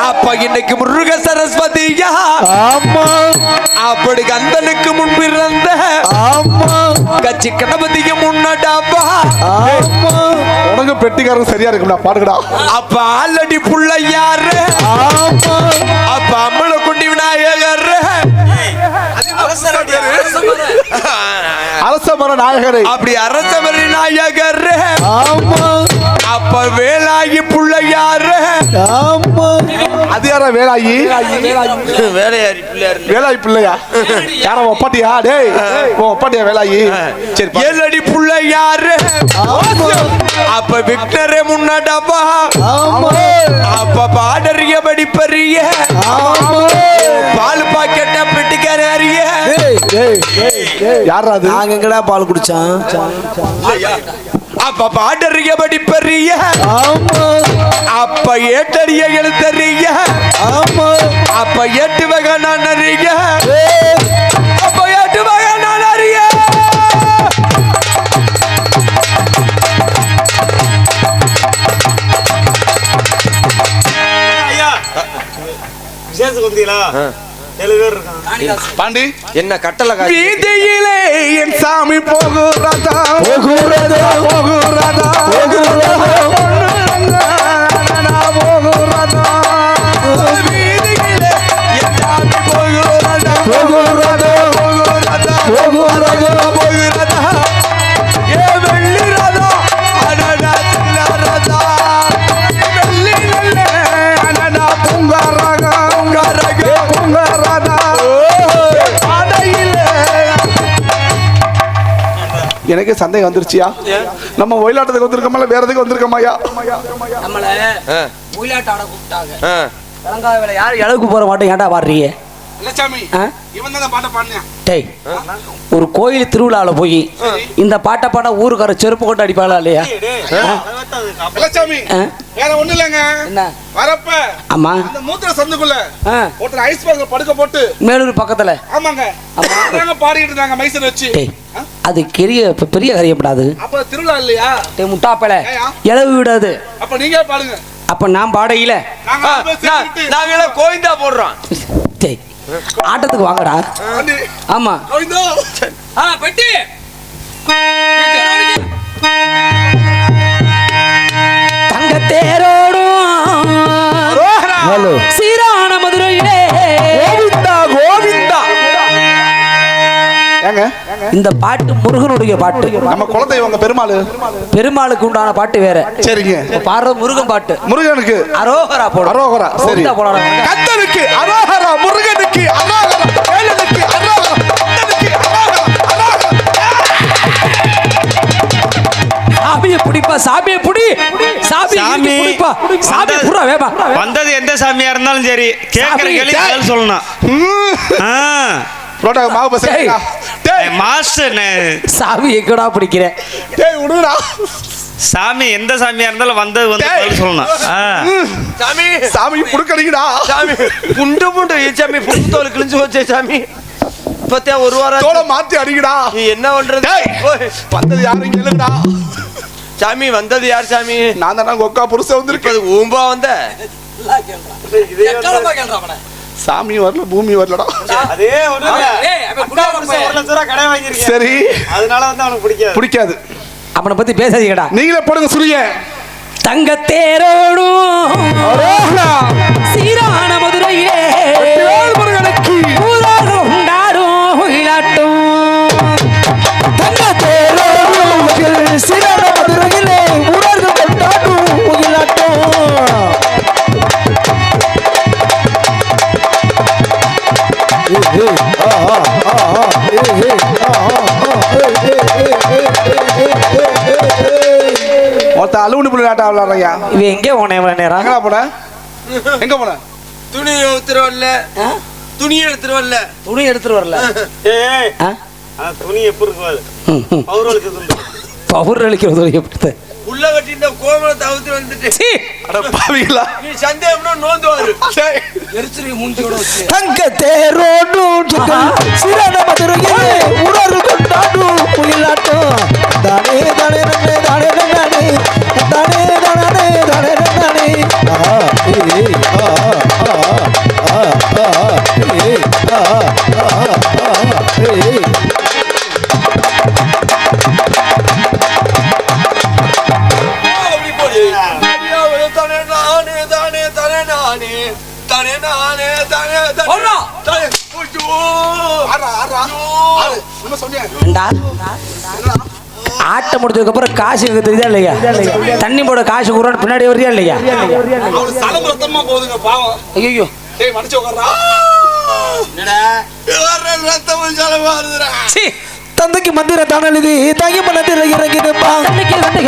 அப்ப இன்னைக்கு முருக சரஸ்வதியா.
ஆமா.
அப்படி கந்தனுக்கு முன்பிருந்த கட்சி கணபதிய முன்னடாப்பா.
உனக்கு பெட்டிக்காரங்க சரியா இருக்கும்டா, பாடுங்கடா.
அப்ப ஆல்ரெடி புள்ள யாரு? அப்ப அம்மள குண்டி விநாயகர்.
அரசமர நாயகரே.
அப்படி அரசமர நாயகர். அப்ப வேலாயி புள்ள யாரு?
அது யாரா வேலாயி?
வேலையாரி பிள்ளையார்.
வேலாயி பிள்ளையா? யாரா ஒப்பாட்டியா? டேய் ஒப்பாட்டியா வேலாயி?
சரி ஏழடி புள்ள யாரு? அப்ப விக்டரே முன்னாடப்பா. அப்ப பாடறிய படிப்பறிய பால் பாக்கெட்ட பெட்டிக்காரிய.
யாரா அது?
நாங்க எங்கடா பால் குடிச்சான்?
அப்ப பாடறிய படிப்பறிய அப்ப ஏட்டறிய எழுத்தறிய அப்ப 8 வகை நான் அறிய. அப்ப 8 வகை நான் அறிய.
பாண்டி
என்ன கட்டளை?
வீதியிலே என் சாமி போகுறதா போகுறதா போகுறதா போகுறதா வீதியிலே என் சாமி போகுறதா போகுறதா போகுறதா போகுறதா போகுறதா ஏ வெள்ளி ரதா அடடா சில்லறதா வெள்ளி நல்ல அடடா பொங்கரகா பொங்கரகா பொங்கரதா. எனக்கு சந்தேகம் வந்துருச்சியா? நம்ம ஒயிலாட்டத்துக்கு வந்திருக்கோமா வேற எதுக்கு வந்திருக்கோமாயா?
நம்மள ஒயிலாட்ட ஆட கூப்பிட்டாங்க. விளங்காத வேலை யாரு இளவுக்கு போற மாட்டோம். ஏன்டா பாடுறீங்க? டேய் ஒரு கோயில் திருவிழால போய் இந்த பாட்டை பாட ஊருக்கார செருப்பு கொண்டு அடிப்பாளா இல்லையா?
வேற ஒண்ணு இல்லங்க.
என்ன
வரப்ப
ஆமா
அந்த மூத்திர சந்துக்குள்ள ஒருத்தர் ஐஸ் பாக்ஸ்ல படுக்க போட்டு
மேலூர் பக்கத்துல
ஆமாங்க நாங்க பாடிட்டு இருந்தாங்க மைசன் வச்சு.
அது பெரிய காரியப்படாது.
அப்ப திருவிழா இல்லையா?
டேய் முட்டாப்பல இளவு விடாது.
அப்ப நீங்க பாடுங்க.
அப்ப நான் பாடையில
நாங்க கோயிந்தா போடுறோம்.
டேய் ஆட்டத்துக்கு வாங்கடா. ஆமா பெட்டி தங்க தேரோடும் சீரான மதுரையிலே கோவிந்தா கோவிந்தா.
ஏங்க
இந்த பாட்டு முருகனுடைய பாட்டு.
நம்ம குலதெய்வங்க
பெருமாளுக்கு உண்டான பாட்டு வேற.
சரிங்க.
பாடுறது முருகன் பாட்டு.
முருகனுக்கு
அரோகரா போடு.
அரோகரா. சரி. கந்தனுக்கு அரோகரா, முருகனுக்கு அரோகரா, வேலனுக்கு அரோகரா, கந்தனுக்கு அரோகரா, அரோகரா.
சாமியை புடிப்பா, சாமியை புடி. சாமி புடிப்பா. சாமி புறா வேமா.
வந்தது எந்த சாமியா இருந்தாலும் சரி கேக்குற கேள்வி பதில் சொல்லணும்.
புரோட்டா மாவு பசங்க.
டேய் மாஸ்டர்
சாமி எங்கடா பிடிக்கிற?
டேய் விடுடா.
சாமி எந்த சாமியா இருந்தாலும் வந்தது வந்து பதில் சொல்லணும்.
சாமி
சாமி புடுக்கடிங்கடா.
சாமி புண்டு புண்டு சாமி புண்டு தோல் கிழிஞ்சு போச்சே சாமி. இப்பத்தே ஒரு வாரம்
தோலை மாத்தி அடிங்கடா.
நீ என்ன பண்றது?
வந்தது யாரும் கேளுங்கடா.
சாமி வந்தது யார் சாமி?
நான் தானே கொக்கா புருஷன் வந்திருக்கு.
அது ஊம்பா வந்த
சாமி வரல, பூமி வரலடா.
அதே ஒரு ₹1,00,000 கடை வாங்கிருக்கேன்.
சரி,
அதனால வந்து அவனுக்கு
பிடிக்காது.
அவனை பத்தி பேசாதீங்கடா.
நீங்களே போடுங்க சுரிய.
தங்கத்தேரோடும் சீரான மதுரையிலே முருகனுக்கு ஊராக உண்டாடும் ஒயிலாட்டம். தங்கத்தேரோடும் சீரான மதுரையிலே ஊராக உண்டாடும் ஒயிலாட்டம்.
மொத்த அலுவலி புள்ளி ஆட்டம் விளையாடுறியா?
இவன் எங்கே போனேன் இவ்வளவு நேரம்?
எங்கடா போன? எங்க போன?
துணி எடுத்துட்டு வரல. துணி எடுத்துட்டு வரல.
துணி எடுத்துட்டு வரல.
துணி எப்படி இருக்காது?
பவுர் அளிக்கிறது எப்படி
உள்ள கட்டிட்ட கோமலத்தை அவுத்து வந்துட்டு
அட பாவிகளா,
நீ சந்தேகம்னா நோந்துவாரு.
எரிச்சிரி மூஞ்சியோட வச்சு தங்கத்தேரோடும் சீரான மதுரையிலே ஊராக கொண்டாடும் ஒயிலாட்டம். தானே தானே தானே தானே தானே தானே தானே தானே தானே ஆட்ட முடிஞ்சதுக்கு அப்புறம் காசு தெரியுதா இல்லையா? தண்ணி போட காசு கூறான்னு பின்னாடி வரியா இல்லையா? ஐயோ தந்தைக்கு மந்திர தானழுதி தங்கி மனத்தில் இறங்கிது தந்தைக்கு மந்திர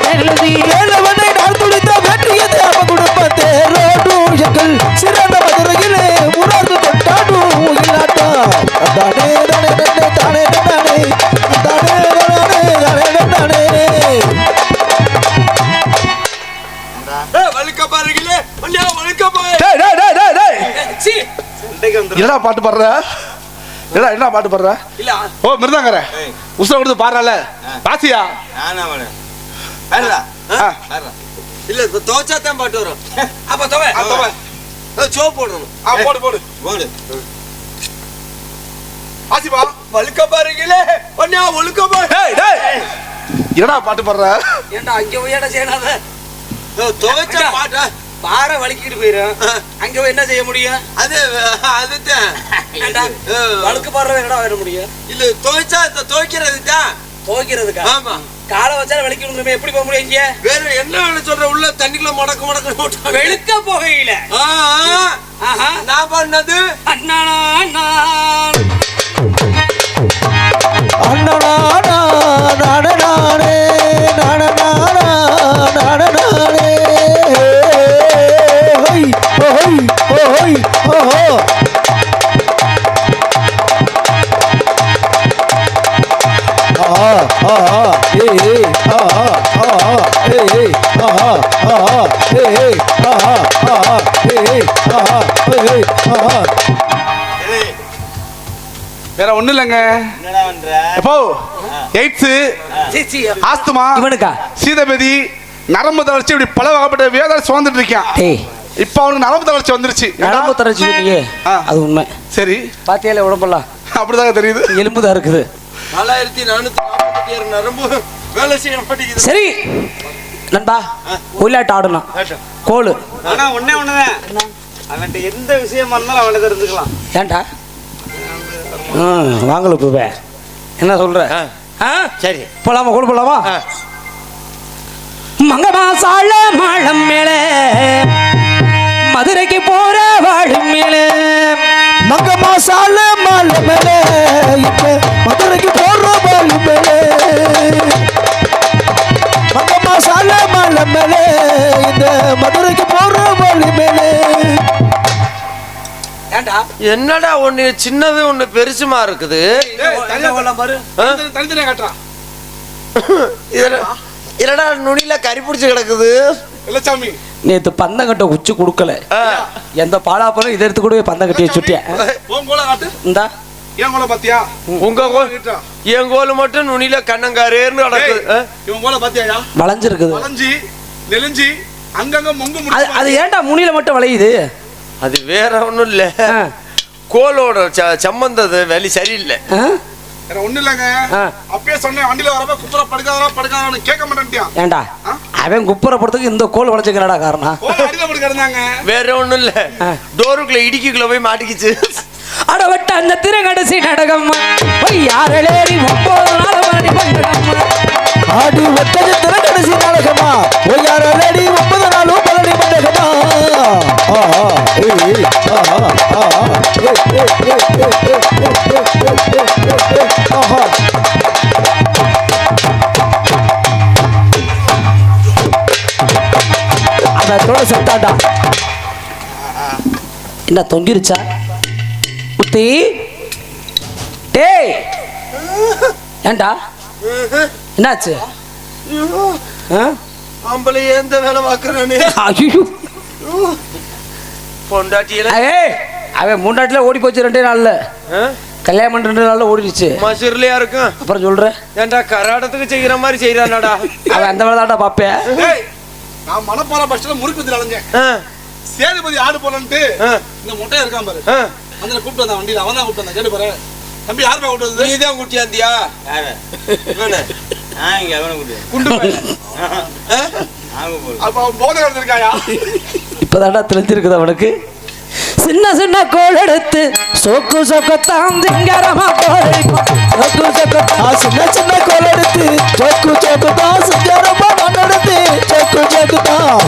தானழுதி ஏழவனை நான் துடித்த வெற்றியதை அவ குடும்பத்தே ரோடும் சிறந்த மதுரையிலே ஊராக கொண்டாடும் ஒயிலாட்டம். தானே தானே தானே தானே தானே தானே தானே தானே
என்னடா பாட்டு பாடுற? என்ன பாட்டு பாடுற? ஓ மிருதாங்கற உசுர கொடுத்து பாடுறல பாசியா?
இல்ல தோச்சா தான் பாட்டு வரும். அப்ப சோ போடணும். போடு போடு போடு. ஆசிபா வழுக்க பாருங்களே ஒண்ணா ஒழுக்க பாரு.
டேய் டேய் என்னடா பாட்டு பாடுற?
ஏண்டா அங்க போய்டா சேனாத
தோச்சா பாட்டு
பாற வலிக்கிட்டு போயிரும். அங்க போய் என்ன செய்ய முடியும்?
அதுதான்
வழுக்கு பாடுறது என்னடா வர முடியும்?
இல்ல தோச்சா தோக்கிறது தான்.
தோக்கிறதுக்கா?
ஆமா.
காலை வச்சா வலிக்கணும். எப்படி போக முடியும்? இங்க
வேற என்ன சொல்ற? உள்ள தண்ணிக்குள்ள மடக்கு மடக்கு
வெளுக்க போகையில
நான் பண்ணது
அண்ணா அண்ணா
வேற ஒண்ணு இல்லங்க. எப்போ எய்ட்ஸ் ஆஸ்துமா
இவனுக்கா
சீதபதி நரம்பு தளர்ச்சி இப்படி பல வகைப்பட்ட வேதனை சுமந்துட்டு இருக்கான். இப்ப அவனுக்கு நரம்பு தளர்ச்சி வந்துருச்சு.
நரம்பு தளர்ச்சி அது உண்மை.
சரி
பாத்தியால உடம்பெல்லாம்
அப்படிதான் தெரியுது.
எலும்புதான் இருக்குது.
4448 நரம்பு வேலை செய்ய மாட்டேங்குது.
சரி நண்பா ஒயிலாட்டம் ஆடணும். கோலு
ஆனா ஒண்ணுதான் அவன்கிட்ட எந்த விஷயமா இருந்தாலும் அவனை தெரிஞ்சுக்கலாம்.
ஏண்டா வாங்கல பூவே என்ன சொல்ற
சரி
போலாமா கூட போலாமா மங்கமா சால மாளம் மேல மதுரைக்கு போற வாழும் மேல
மங்கம்மா சால மாலை மேல இப்ப மதுரைக்கு போற வாழு மேல மங்கம்மா சால மாலை மேல இந்த மதுரைக்கு போற வாழு மேல.
ஏண்டா
என்னடா ஒண்ணு சின்னது ஒண்ணு பெருசுமா இருக்குது.
தனித்தனியா காட்டுறான்.
இல்லடா நுனியில கறி பிடிச்சு கிடக்குது.
இல்லச்சாமி
நேத்து பந்தங்கட்ட உச்சி கொடுக்கல எந்த பாலாப்பறம் இதை எடுத்து கூட பந்தங்கட்டிய சுட்டிய இந்தா
என் கோல பாத்தியா
உங்க என் கோல மட்டும் நுனியில கண்ணங்காரேன்னு கிடக்குது.
இவன் கோல பாத்தியா
வளைஞ்சிருக்குது
வளைஞ்சி நெலிஞ்சி அங்கங்க மொங்கு
அது ஏன்டா முனியில மட்டும் வளையுது.
அது வேற ஒண்ணும் இல்ல கோலோட சம்பந்தது வலி சரியில்லை.
ஒண்ணு இல்லங்க அப்பயே சொன்னேன் வண்டியில வரப்ப குப்புற படுக்காதான்னு கேட்க மாட்டேன்ட்டியா.
ஏண்டா அவன் குப்புற படுறதுக்கு இந்த கோல் வளைச்சுக்கிறடா காரணம்.
அடியில படுக்கிறாங்க
வேற ஒண்ணும் இல்ல டோருக்குள்ள இடிக்குள்ள போய் மாட்டிக்கிச்சு.
அடவட்ட அந்த திரை கடைசி நடகம் யாரேறி 9 நாள் மணி பண்டகம்மா
ஆடி ஒட்டது திரை கடைசி நாடகமா ஒய்யாரடி 9 நாளும் பழனி பண்டகமா.
அதோட சத்தாண்டா என்ன தொங்கிருச்சா புத்தி டேய் ஏண்டா என்னாச்சு
ஆம்பளை எந்த வேலை பாக்குறானே பொண்டாட்டியில
அவன் மூண்டாட்டில ஓடி போச்சு 2 நாள்ல கல்யாணம் பண்ண 2 நாள்ல ஓடிடுச்சு.
மசுர்லையா இருக்கும்.
அப்புறம் சொல்ற
ஏன்டா கராடத்துக்கு செய்யற மாதிரி செய்யறானடா
அவன் அந்த வேலை தான்டா பாப்பேன்.
நான் மணப்பாறை பஸ்ல முறுக்கு அலைஞ்சேன். சேதுபதி ஆடு போலன்ட்டு இந்த முட்டையா இருக்கான் பாரு அந்த கூப்பிட்டு வந்தான் வண்டியில அவன் தான் கூப்பிட்டு வந்தான். கேட்டு பாரு தம்பி யாருப்பா கூப்பிட்டு வந்தது?
நீ தான் குட்டியாந்தியா
அப்ப அவன் போதை இருந்திருக்காயா?
இப்பதான்டா தெரிஞ்சிருக்குது அவனுக்கு. சின்ன சின்ன கோல் எடுத்து சொக்கு சொக்கத்தான் சிங்கரமா கோலை சொக்கு சொக்கத்தான்
சின்ன சின்ன கோல் எடுத்து சொக்கு சொக்குதான் சிங்கரமா நடத்து சொக்கு சொக்குதான்.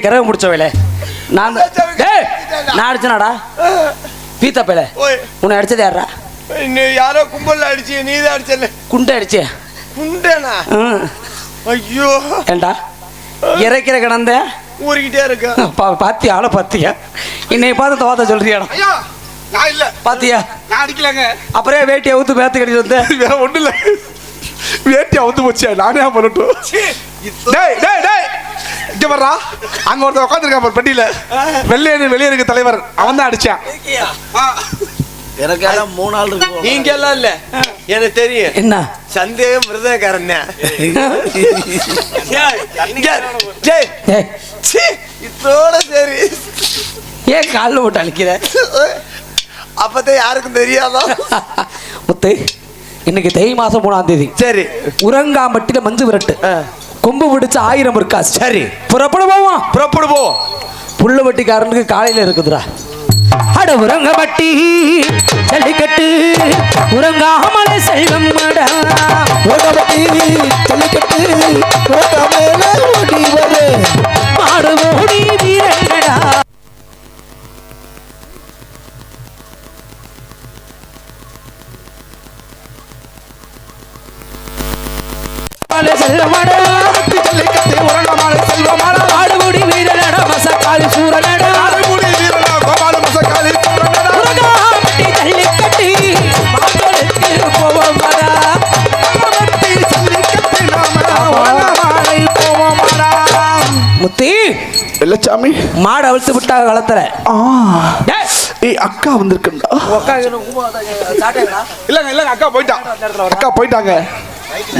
கரவை முடிச்ச வேலை நான் அடிச்சனாடா பீத்தா பேல உன்னை அடிச்சது யாரா?
யாரோ கும்பல்ல அடிச்சு நீ தான் அடிச்சல.
குண்டை அடிச்சே
குண்டனா? ஐயோ
ஏண்டா இறைக்கிற கிடந்த
ஊறிக்கிட்டே இருக்க
பாத்தியா ஆளை பாத்தியா இன்னைக்கு பார்த்து தோத்த சொல்றியாடா?
நான் இல்ல
பாத்தியா
நான் அடிக்கலங்க.
அப்புறம் வேட்டியை ஊத்து பேத்து கட்டிட்டு வந்தேன்.
வேற ஒண்ணு இல்ல வேட்டியா வந்து போச்சு நானே பண்ணட்டும். டேய் டேய் டேய் இங்க வர்றா அங்க ஒருத்தர் உட்காந்துருக்கான் பெட்டியில வெளியே இருக்க தலைவர் அவன் தான் அடிச்சான்.
எனக்கு 3 நாள் இருக்கு.
நீங்க எல்லாம் இல்ல எனக்கு தெரியும்.
என்ன
சந்தேகம் மிருதக்காரன் இதோட சரி
ஏன் காலில் போட்டு அழிக்கிற?
அப்பதான் யாருக்கும் தெரியாதோ.
முத்து இன்னைக்கு தை மாசம் 3ஆம் தேதி.
சரி
உரங்காம்பட்டில மஞ்சு விரட்டு கொம்பு பிடிச்ச 1000 இருக்கா?
சரி
புறப்படுவோம்
புறப்படுவோம்.
புள்ள வட்டிக்காரனுக்கு காலையில இருக்குதுடா. அட உரங்கப்பட்டி ஜல்லிக்கட்டு உறங்காமலே செல்வம்
உரங்கப்பட்டி ஜல்லிக்கட்டு உறங்காமலே ஓடி வரு
மாடு ஓடி வீரங்கடா. செல்வமாடா ஜல்லிக்கட்டு உறங்காமலே செல்வமாடா மாடு ஓடி வீரனடா மசக்காளி சூரனடா முத்தி
வெள்ளச்சாமி
மாடு அவிழ்த்து விட்டா களத்துல.
அக்கா வந்திருக்கா? இல்லங்க இல்லங்க அக்கா போயிட்டாங்க.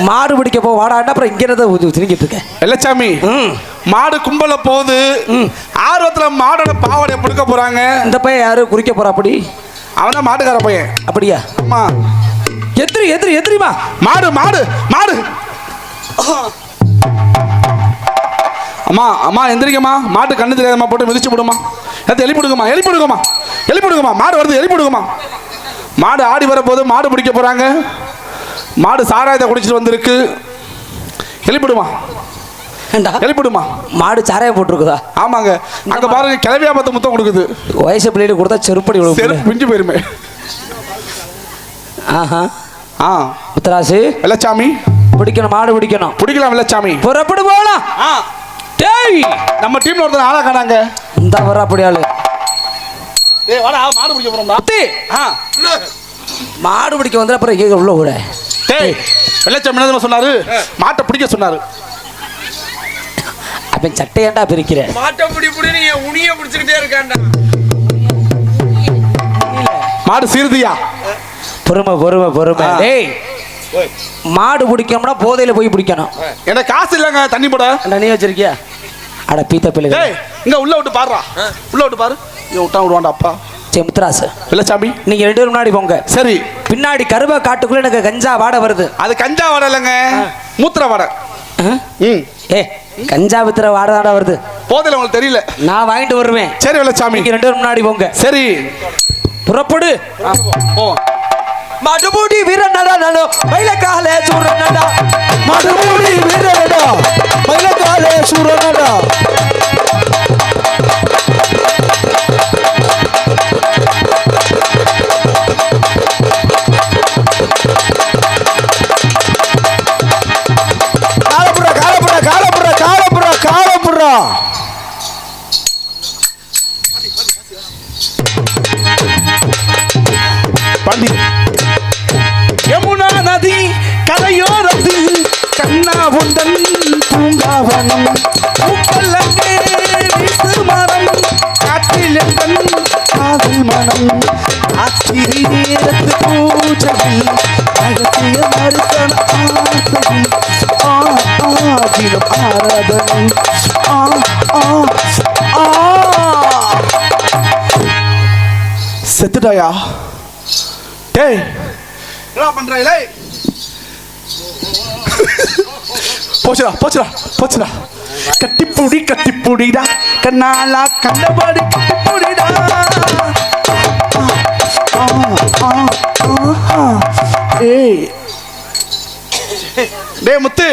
மாடு பிடிக்க போ வாடாண்டா அப்புறம் இங்க இருந்து திரிக்கிட்டு இருக்கேன்.
வெள்ளச்சாமி மாடு கும்பல போகுது. ஆர்வத்துல மாடோட பாவாடை பிடிக்க போறாங்க.
இந்த பையன் யாரு குறிக்க போறா? அப்படி
அவன் தான் மாட்டுக்கார பையன்.
அப்படியா?
ஆமா.
எத்திரிமா
மாடு மாடு மாடு. அம்மா அம்மா எந்திரிக்கம்மா. மாட்டு கண்ணு தெரியாதம்மா, போட்டு மிதிச்சு விடுமா. எழுப்பிடுங்கம்மா எழுப்பிடுங்கம்மா எழுப்பிடுங்கம்மா. மாடு வருது, எழுப்பிடுங்கம்மா. மாடு ஆடி வர போது மாடு பிடிக்க போறாங்க. மாடு சாராயத்தை குடிச்சிட்டு வந்திருக்கு. எழுப்பிடுமா எழுப்பிடுமா.
மாடு சாராயம் போட்டுருக்குதா?
ஆமாங்க. அங்க பாருங்க, கிளவியா பார்த்து முத்தம் கொடுக்குது.
வயசு பிள்ளைகள் கொடுத்தா செருப்படி
பிஞ்சு போயிருமே.
ஆஹா.
முத்தராசு வெள்ளச்சாமி
பிடிக்கணும், மாடு பிடிக்கணும்.
பிடிக்கலாம் வெள்ளச்சாமி.
புறப்படு போகலாம். டேய்,
நம்ம டீம்ல ஒருத்தர் ஆளா காணாங்க.
இந்த வர அப்படி ஆளு.
டேய் வாடா, மாடு பிடிக்க போறோம்டா.
மாடு பிடிக்க வந்தா அப்புறம் ஏக உள்ள ஓட.
டேய், வெள்ளச்சாமி என்ன சொன்னாரு? மாட்டை பிடிக்க சொன்னாரு.
அப்ப சட்டையாண்டா பிரிக்கிற.
மாட்டை பிடி நீ உனிய பிடிச்சிட்டே இருக்கான்டா.
மாடு சீர்தியா.
பொறுமை. டேய், மாடு பிடிக்கணும்னா போதையில போய் பிடிக்கணும்.
என்ன காசு இல்லங்க தண்ணி போட.
நீ வச்சிருக்கியா? அட பீத்த பிள்ளை.
டேய், இங்க உள்ள விட்டு பாருடா. உள்ள விட்டு பாரு. இவன் விட்டா விடுவான்டா அப்பா.
சரி முத்துராசு
வெள்ளச்சாமி,
நீங்க 2 பேரும் முன்னாடி போங்க.
சரி.
பின்னாடி கருவா காட்டுக்குள்ள எனக்கு கஞ்சா வாடை வருது.
அது கஞ்சா வாடை இல்லைங்க, மூத்திர வாடை.
ஏ, கஞ்சா வித்துற வாடை வருது.
போதையில உங்களுக்கு தெரியல.
நான் வாங்கிட்டு வருவேன்.
சரி வெள்ளச்சாமி,
நீங்க 2 பேரும் முன்னாடி போங்க.
சரி
புறப்படு.
போ.
மடுமுடி வீரனடா நானோ மயிலக்காலே சூரனடா.
மடுமுடி வீரனடா மயிலக்காலே சூரனடா. காலப்புறா.
பாண்டி. யமுனா நதி கரையோரத்து கண்ணா உந்தன் பூங்காவனம். பூப்பல்லங்கே வீசு மரம் காற்றில் எந்தன் காதல் மனம். ஆத்திரி நேரத்து பூஜையில் ரகசிய மறுத்தன ஆசையில் தினம் ஆராதனை. செத்துட்டாயா? டேய், என்ன பண்றாயிலே? போச்சுடா. கட்டிப்புடிடா கண்ணாலா கண்டபடி கட்டிப்புடிடா. டேய் முத்து,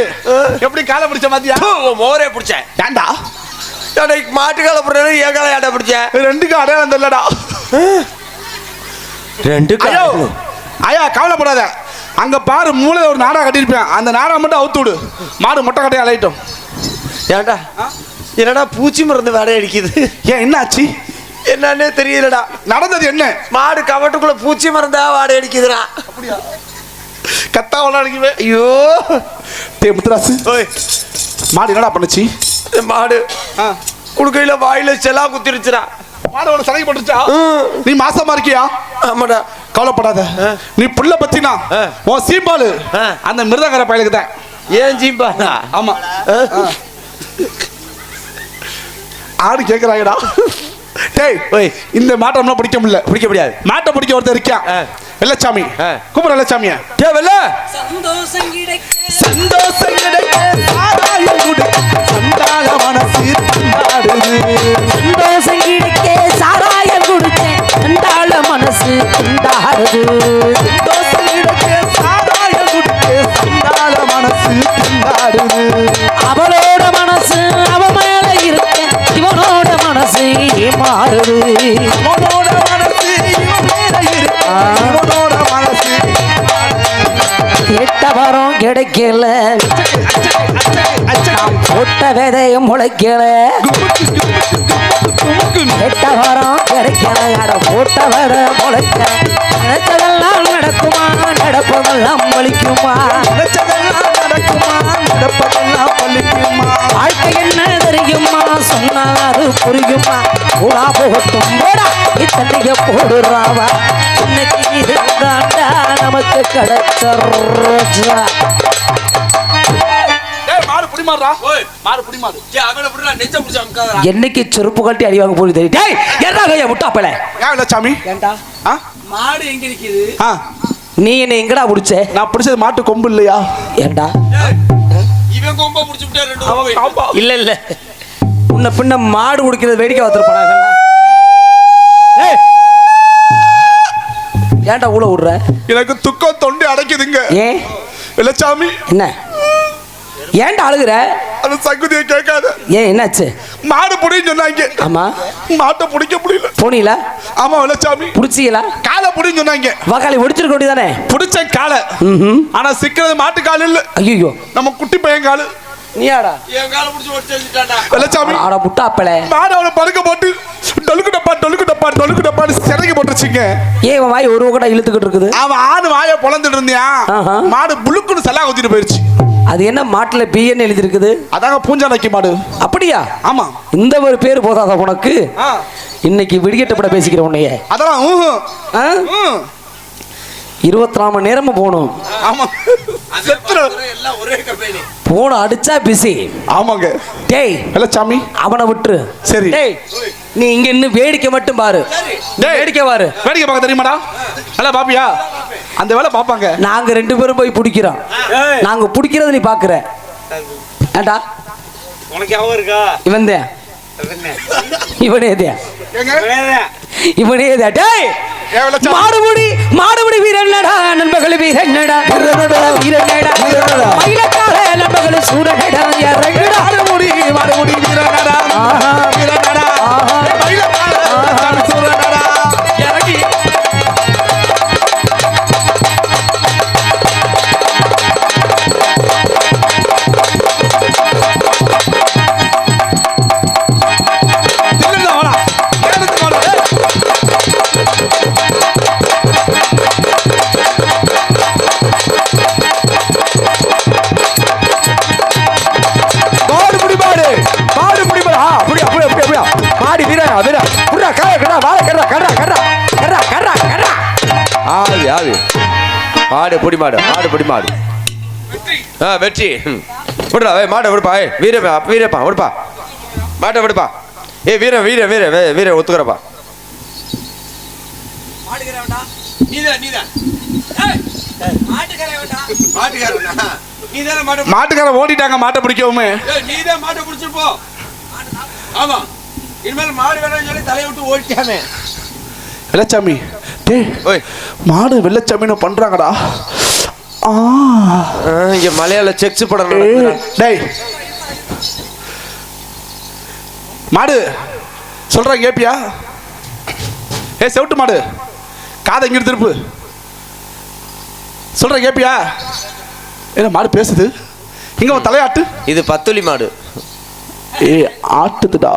எப்படி காலை பிடிச்ச மாத்தியா?
மோரே பிடிச்சேன்.
ஏண்டா
மாட்டு காலை பிடிச்சது, ஏன் காலை ஏண்டா பிடிச்சேன்?
2க்கு அடையாளம் தெரியலடா.
2
ஐயா கவலைப்படாத. அங்க பாரு, மூளை ஒரு நாடா கட்டிருப்பேன். அந்த நாடா மட்டும் அவுத்து விடு. மாடு மொட்டை கட்டையா அலையிட்டோம்.
ஏண்டா என்னடா பூச்சி மருந்து வேலை அடிக்குது?
ஏன் என்ன ஆச்சு?
என்னன்னே தெரியலடா.
நடந்தது என்ன?
மாடு கவட்டுக்குள்ள பூச்சி மருந்தா வாடை அடிக்குதுடா.
அப்படியா? கத்தா ஒண்ணா அடிக்குவே.
ஐயோ
டேய் முத்துராசு, மாடு என்னடா பண்ணுச்சு?
மாடு குடுக்கையில வாயில செலா குத்திருச்சுடா.
மாடு ஒரு சலகை போட்டுச்சா? நீ மாசமா இருக்கியா?
ஆமாடா.
கவலைப்படாத. நீ புள்ள பத்தினா உன் சீம்பாலு அந்த மிருதங்கர பயலுக்கு தான்.
ஏன் சீம்பாலா?
ஆமா. ஆடு கேக்குறாங்கடா. டேய், இந்த மாட்டை நம்மளால பிடிக்க முடியாது. மாட்டை பிடிக்க ஒருத்தர் இருக்கியா? வெள்ளச்சாமி. கூப்பிட வெள்ளச்சாமிய.
டேய் வெள்ள.
சந்தோஷம் கிடைக்க சாராயம் குடி சண்டால மனசு திண்டாடுது.
சந்தோஷம் கிடைக்க சாராயம் குடிச்சேன் சண்டால மனசு திண்டாடுது.
சந்தோஷம் கிடைக்க சாராயம் குடிக்க சண்டால மனசு திண்டாடுது.
அவளோட மனசு அவ மேல இருக்க இவனோட மனசு மாறுது.
அவனோட மனசு இவன் மேல இருக்க இவனோட மனசு.
கேட்ட வரம் கிடைக்கல, போட்ட விதையும் முளைக்கல. கேட்ட வரம் கிடைக்கல, போட்ட விதை முளைக்க. நினைச்சதெல்லாம் நடக்குமா, நடப்பதெல்லாம் பலிக்குமா? வாழ்க்கை என்ன தெரியுமா, சொன்னாரு புரியுமா? கூடா போகட்டும் போடா, இத்தனைய போடுறாவா. இன்னைக்கு இது தாண்டா நமக்கு கிடைச்ச ரோஜா.
புடிமாடுறா மாடு புடிமாடு
அவனை விடுறா நெஞ்ச புடிச்சு அமுக்காதடா.
என்னைக்கு செருப்பு கட்டி அடி வாங்க போய் தெரியும். டேய் என்ன கையா முட்டாப்பல.
ஏன் வெள்ளச்சாமி
ஏண்டா
ஆ
மாடு எங்க நிக்குது?
ஆ
நீ என்ன எங்கடா புடிச்ச?
நான் பிடிச்சது மாட்டு கொம்பு இல்லையா?
ஏண்டா
இவன் கொம்ப புடிச்சு விட்டா ரெண்டு
இல்ல இல்ல உன்னை பின்ன மாடு குடிக்கிறது வேடிக்கை பார்த்துருப்பானா? ஏய் ஏன்டா ஊழ விடுற?
எனக்கு துக்கம் தொண்டி அடைக்குதுங்க.
ஏன்
வெள்ளச்சாமி
என்ன ஏன்டா அழுகுற?
அது சகுதியை கேட்காத.
ஏன் என்னாச்சு?
மாடு புடின்னு சொன்னாங்க.
ஆமா
மாட்டை பிடிக்க முடியல.
போனீங்களா?
ஆமா வெள்ளச்சாமி.
புடிச்சீங்களா?
காலை புடின்னு சொன்னாங்க.
வகாலி ஒடிச்சிருக்க வேண்டியதானே?
பிடிச்ச காலை. ஆனா சிக்கிறது மாட்டு கால் இல்ல.
ஐயோ
நம்ம குட்டி பையன் காலு.
நீயாடா?
என் கால புடிச்சு ஒடிச்சிட்டான்டா.
வெள்ளச்சாமி
ஆட முட்டாப்பல.
மாடு அவனை படுக்க போட்டு டொலுக்கு டப்பான்னு சிறகி போட்டுருச்சுங்க.
ஏன் இவன் வாய் ஒரு கூட இழுத்துக்கிட்டு இருக்குது?
அவன் ஆடு வாயை பொழந்துட்டு இருந்தியான்.
ஆஹா.
மாடு புழுக்குன்னு செலா ஊத்திட்டு போயிருச்சு.
அது என்ன மாட்டுல பிஎன் எழுதி இருக்குது?
அதாங்க பூஞ்சாலைக்கு மாடு.
அப்படியா?
ஆமா.
இந்த ஒரு பேர் போதாதா உனக்கு? இன்னைக்கு விடியட்டப்பட பேசிக்கிற உன்னைய.
அதெல்லாம்
24 மணி நேரமும் போகணும்.
ஆமா.
எல்லாம் ஒரே கம்பெனி.
போன அடிச்சா பிஸி.
ஆமாங்க.
டேய்
வெள்ளச்சாமி
அவனை விட்டுரு.
சரி.
டேய் நீ இங்க இன்னும் வேடிக்கை மட்டும் பாரு.
டேய்
வேடிக்கை பாரு.
வேடிக்கை பார்க்க தெரியுமாடா? அல்ல பாப்பியா? அந்த வேலை பாப்பாங்க.
நாங்க 2 பேரும் போய் பிடிக்கிறோம். நாங்க பிடிக்கிறத நீ பாக்குற. ஏண்டா
உனக்கு ஞாபகம் இருக்கா?
இவன் தான். இவனே தான்.
ஏங்க
இவனே தான். டேய்
ஏ வெள்ளச்சாமி
மாடுபடி வீரனடா நண்பர்கள் வீரனடா வீரனடா மயிலக்கார நண்பர்கள் சூரனடா இறங்கடா
மாடுமுடி வீரனடா வீரனடா மயிலக்கார சூரனடா
இறங்கி
மாடு பொடி மாடு மாடு பொடி மாடு வெற்றி விடுறா மாட்டை விடுப்பா. வீரப்பா விடுப்பா மாட்டை விடுப்பா. வீர ஒத்துக்கிறப்பா.
மாட்டுக்கார ஓடிட்டாங்க மாட்டை பிடிக்கவுமே.
நீதான் மாட்டை பிடிச்சிருப்போ. ஆமா இனிமேல் மாடு வேணும்னு சொல்லி தலையை விட்டு ஓடிட்டாமே.
வெள்ளச்சாமி டேய் மாடு வெள்ளச்சாமின்னு பண்றாங்கடா.
இங்க மலையாள செக்ஸ் படம்
டேய் மாடு சொல்றாங்க கேப்பியா? செவிட்டு மாடு காதை இங்க திருப்பு சொல்ற கேப்பியா? என்ன மாடு பேசுது? இங்க தலையாட்டு.
இது பத்துலி மாடு.
ஆட்டுதுடா.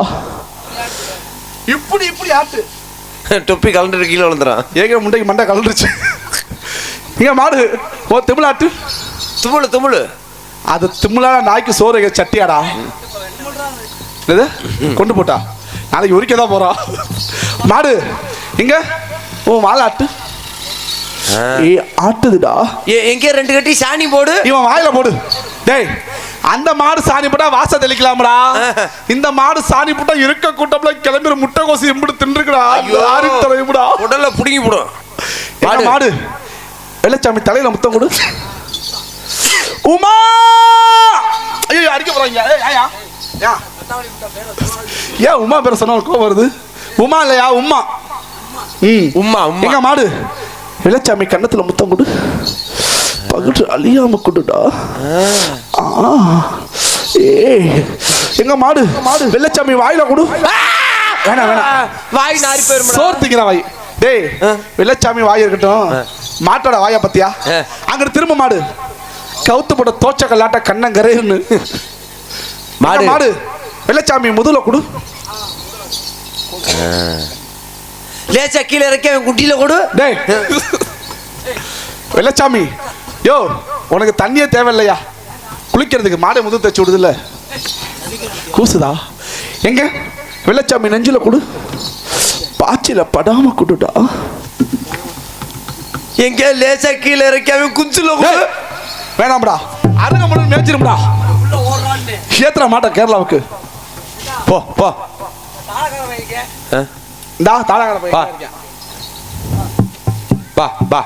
இப்படி ஆட்டு.
தொப்பி கலண்டு கீழே விழுந்துறான்.
ஏக முண்டைக்கு மண்டை கலந்துருச்சு. இங்க மாடு திமிழாட்டு.
துமுழு
அது திமிழா நாய்க்கு சோறு சட்டியாடா. கொண்டு போட்டா நாளைக்கு உரிக்கதான் போறான். மாடு இங்க வாழாட்டு. ஆட்டுதுடா.
எங்க 2 கட்டி சாணி போடு.
இவன் வாயில போடு. டேய் அந்த மாடு சாணி போட்டா வாச தெளிக்கலாம்டா. இந்த மாடு சாணி போட்டா இருக்க கூட்டம்ல கிளம்பிற முட்டை கோசி எம்பிடு தின்றுக்குடா. யாரும் தலையும்டா.
உடல்ல புடுங்கி போடும்.
மாடு வெள்ளச்சாமி தலையில முத்தம் கொடு. உமா ஐயோ அடிக்க போறாங்க. ஏன் உமா பேர சொன்ன கோவம் வருது? உமா இல்லையா உமா.
உமா
எங்க மாடு வெள்ளச்சாமி கண்ணத்துல முத்தம் கொடு. பகுட்டு அழியாம கொடுடா. எங்க மாடு வெள்ளச்சாமி வாயில கொடு. வேணாம்
வாய் நாரி போயிரும்.
சோர்த்திக்கிற வாய். டேய் வெள்ளச்சாமி வாய் இருக்கட்டும். மாட்டோட வாய பத்தியா? அங்க திரும்ப மாடு கவுத்து போட்ட தோச்ச கல்லாட்ட கண்ணங்கரேன்னு மாடு வெள்ளச்சாமி முதுல கொடு.
லேசா கீழே இறக்கி அவன் குட்டியில கொடு.
டேய் வெள்ளச்சாமி யோ உனக்கு தண்ணியே தேவையில்லையா குளிக்கிறதுக்கு? மாடை முது தச்சு விடுதுல்ல கூசுதா? எங்க வெள்ளச்சாமி நெஞ்சில கொடு. பாச்சில படாம கொடுடா.
எங்க லேசா கீழே இறக்கி அவன் குஞ்சுல கொடு.
வேணாம்டா அருங்க முன்னு மேய்ச்சிரும்டா. ஏத்துற மாட்டேன் கேரளாவுக்கு. போ போ இந்தா தாளகார போய் பா பா.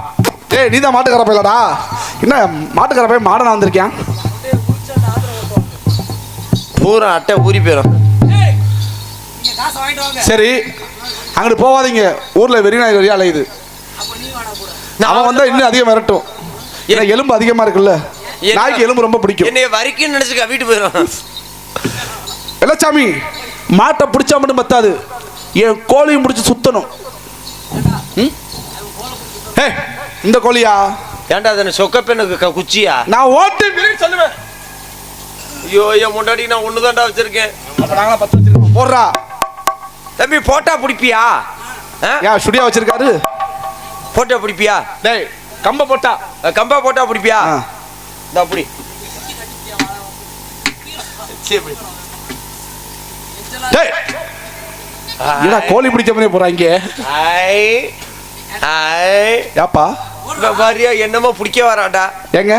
ஏய் நீ தான் மாட்டுக்கார போயிலடா. என்ன மாட்டுக்கார போய் மாடனா வந்திருக்கேன்.
பூரா அட்டை ஊறி போயிடும்.
சரி அங்கிட்டு போவாதீங்க. ஊர்ல வெறிநாய் வெறியா அலையுது. அவன் வந்தா இன்னும் அதிகம் விரட்டும். ஏன்னா எலும்பு அதிகமா இருக்குல்ல. நாய்க்கு எலும்பு ரொம்ப பிடிக்கும்.
என்னைய வரைக்கும் நினைச்சுக்க வீட்டு போயிடும்.
வெள்ளச்சாமி மாட்டை பிடிச்சா மட்டும் பத்தாது, என் கோழியும் பிடிச்சி சுத்தணும். இந்த கோழியா?
ஏன்டா அது சொக்க பெண்ணுக்கு குச்சியா?
நான் ஓட்டு சொல்லுவேன்.
ஐயோ என் முன்னாடி நான் ஒண்ணுதான்டா வச்சிருக்கேன்.
போடுறா
தம்பி. போட்டா பிடிப்பியா?
ஏன் சுடியா வச்சிருக்காரு?
போட்டா பிடிப்பியா?
டேய் கம்ப போட்டா.
கம்பா போட்டா பிடிப்பியா? இந்த அப்படி
கோழி பிடிச்ச மாதிரி போறாங்க. ஏப்பா
பாரியா என்னமோ பிடிக்க வராடா.
ஏங்க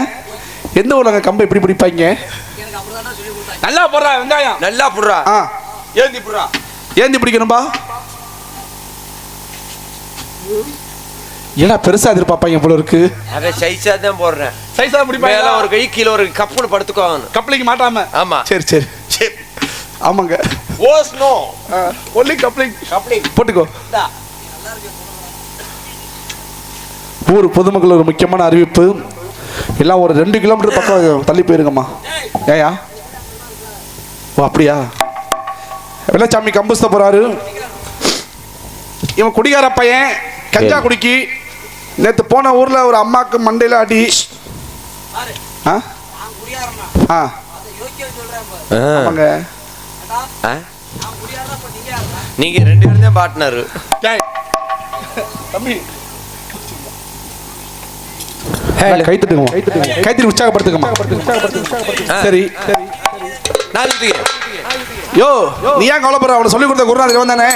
எந்த ஊர்ல கம்பை இப்படி பிடிப்பாங்க? நல்லா போடுறா வெங்காயம்.
நல்லா போடுறா. ஏந்தி போடுறா.
ஏந்தி பிடிக்கணும்பா. ஏன்னா பெருசா எதிர்பார்ப்பாங்க போல இருக்கு.
அவன் சைஸா தான் போடுறேன்.
சைஸா பிடிப்பாங்க.
மேல ஒரு கை கீழே ஒரு கப்புன்னு படுத்துக்குவாங்க.
கப்ளிங் மாட்டாம.
ஆமா
சரி சரி சரி. ஆமாங்க.
Hose no
only coupling.
Coupling
போட்டுக்கோ. ஊர் பொதுமக்கள் ஒரு முக்கியமான அறிவிப்பு. எல்லாம் ஒரு 2 கிலோமீட்டர் பக்கம் தள்ளி போயிருங்கம்மா. ஏயா? ஓ அப்படியா? வெள்ளச்சாமி கம்புஸ்த போறாரு. இவன் குடிகார பையன், கஞ்சா குடிக்கி. நேற்று போன ஊர்ல ஒரு அம்மாக்கு மண்டையில அடி. ஆமாங்க.
நீங்க 2 பேரும் தான் பார்ட்னர்.
தம்பி கைத்தட்டுங்க, கைத்தட்டி உற்சாகப்படுத்துங்கம்மா. சரி யோ நீ ஏன் கவலைப்படுற? அவனை சொல்லி கொடுத்த குருநாதர் இவன் தானே.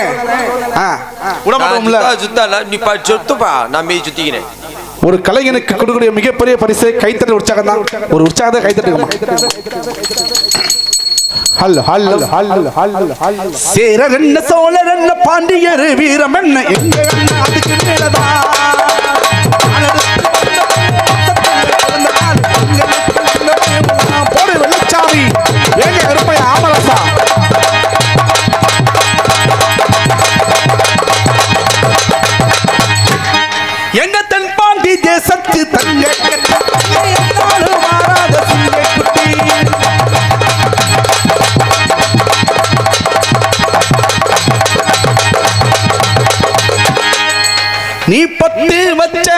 சொத்துப்பா நான் மீதி சுத்திக்கிறேன்.
ஒரு கலைஞனுக்கு கொடுக்கக்கூடிய மிகப்பெரிய பரிசு கைத்தட்டு உற்சாகம் தான். ஒரு உற்சாகத்தை கைத்தட்டுங்கம்மா. சேரர் என்ன சோழர் என்ன பாண்டியர் வீரம் என்ன எங்க அதுக்கு மேலதான் போடு வெள்ளச்சாமி. ஏங்க கருப்பையா ஆமரசா? எங்க தென்பாண்டி தேசத்து தங்க மாறாத சிங்கை குட்டி. நீ பத்து வச்ச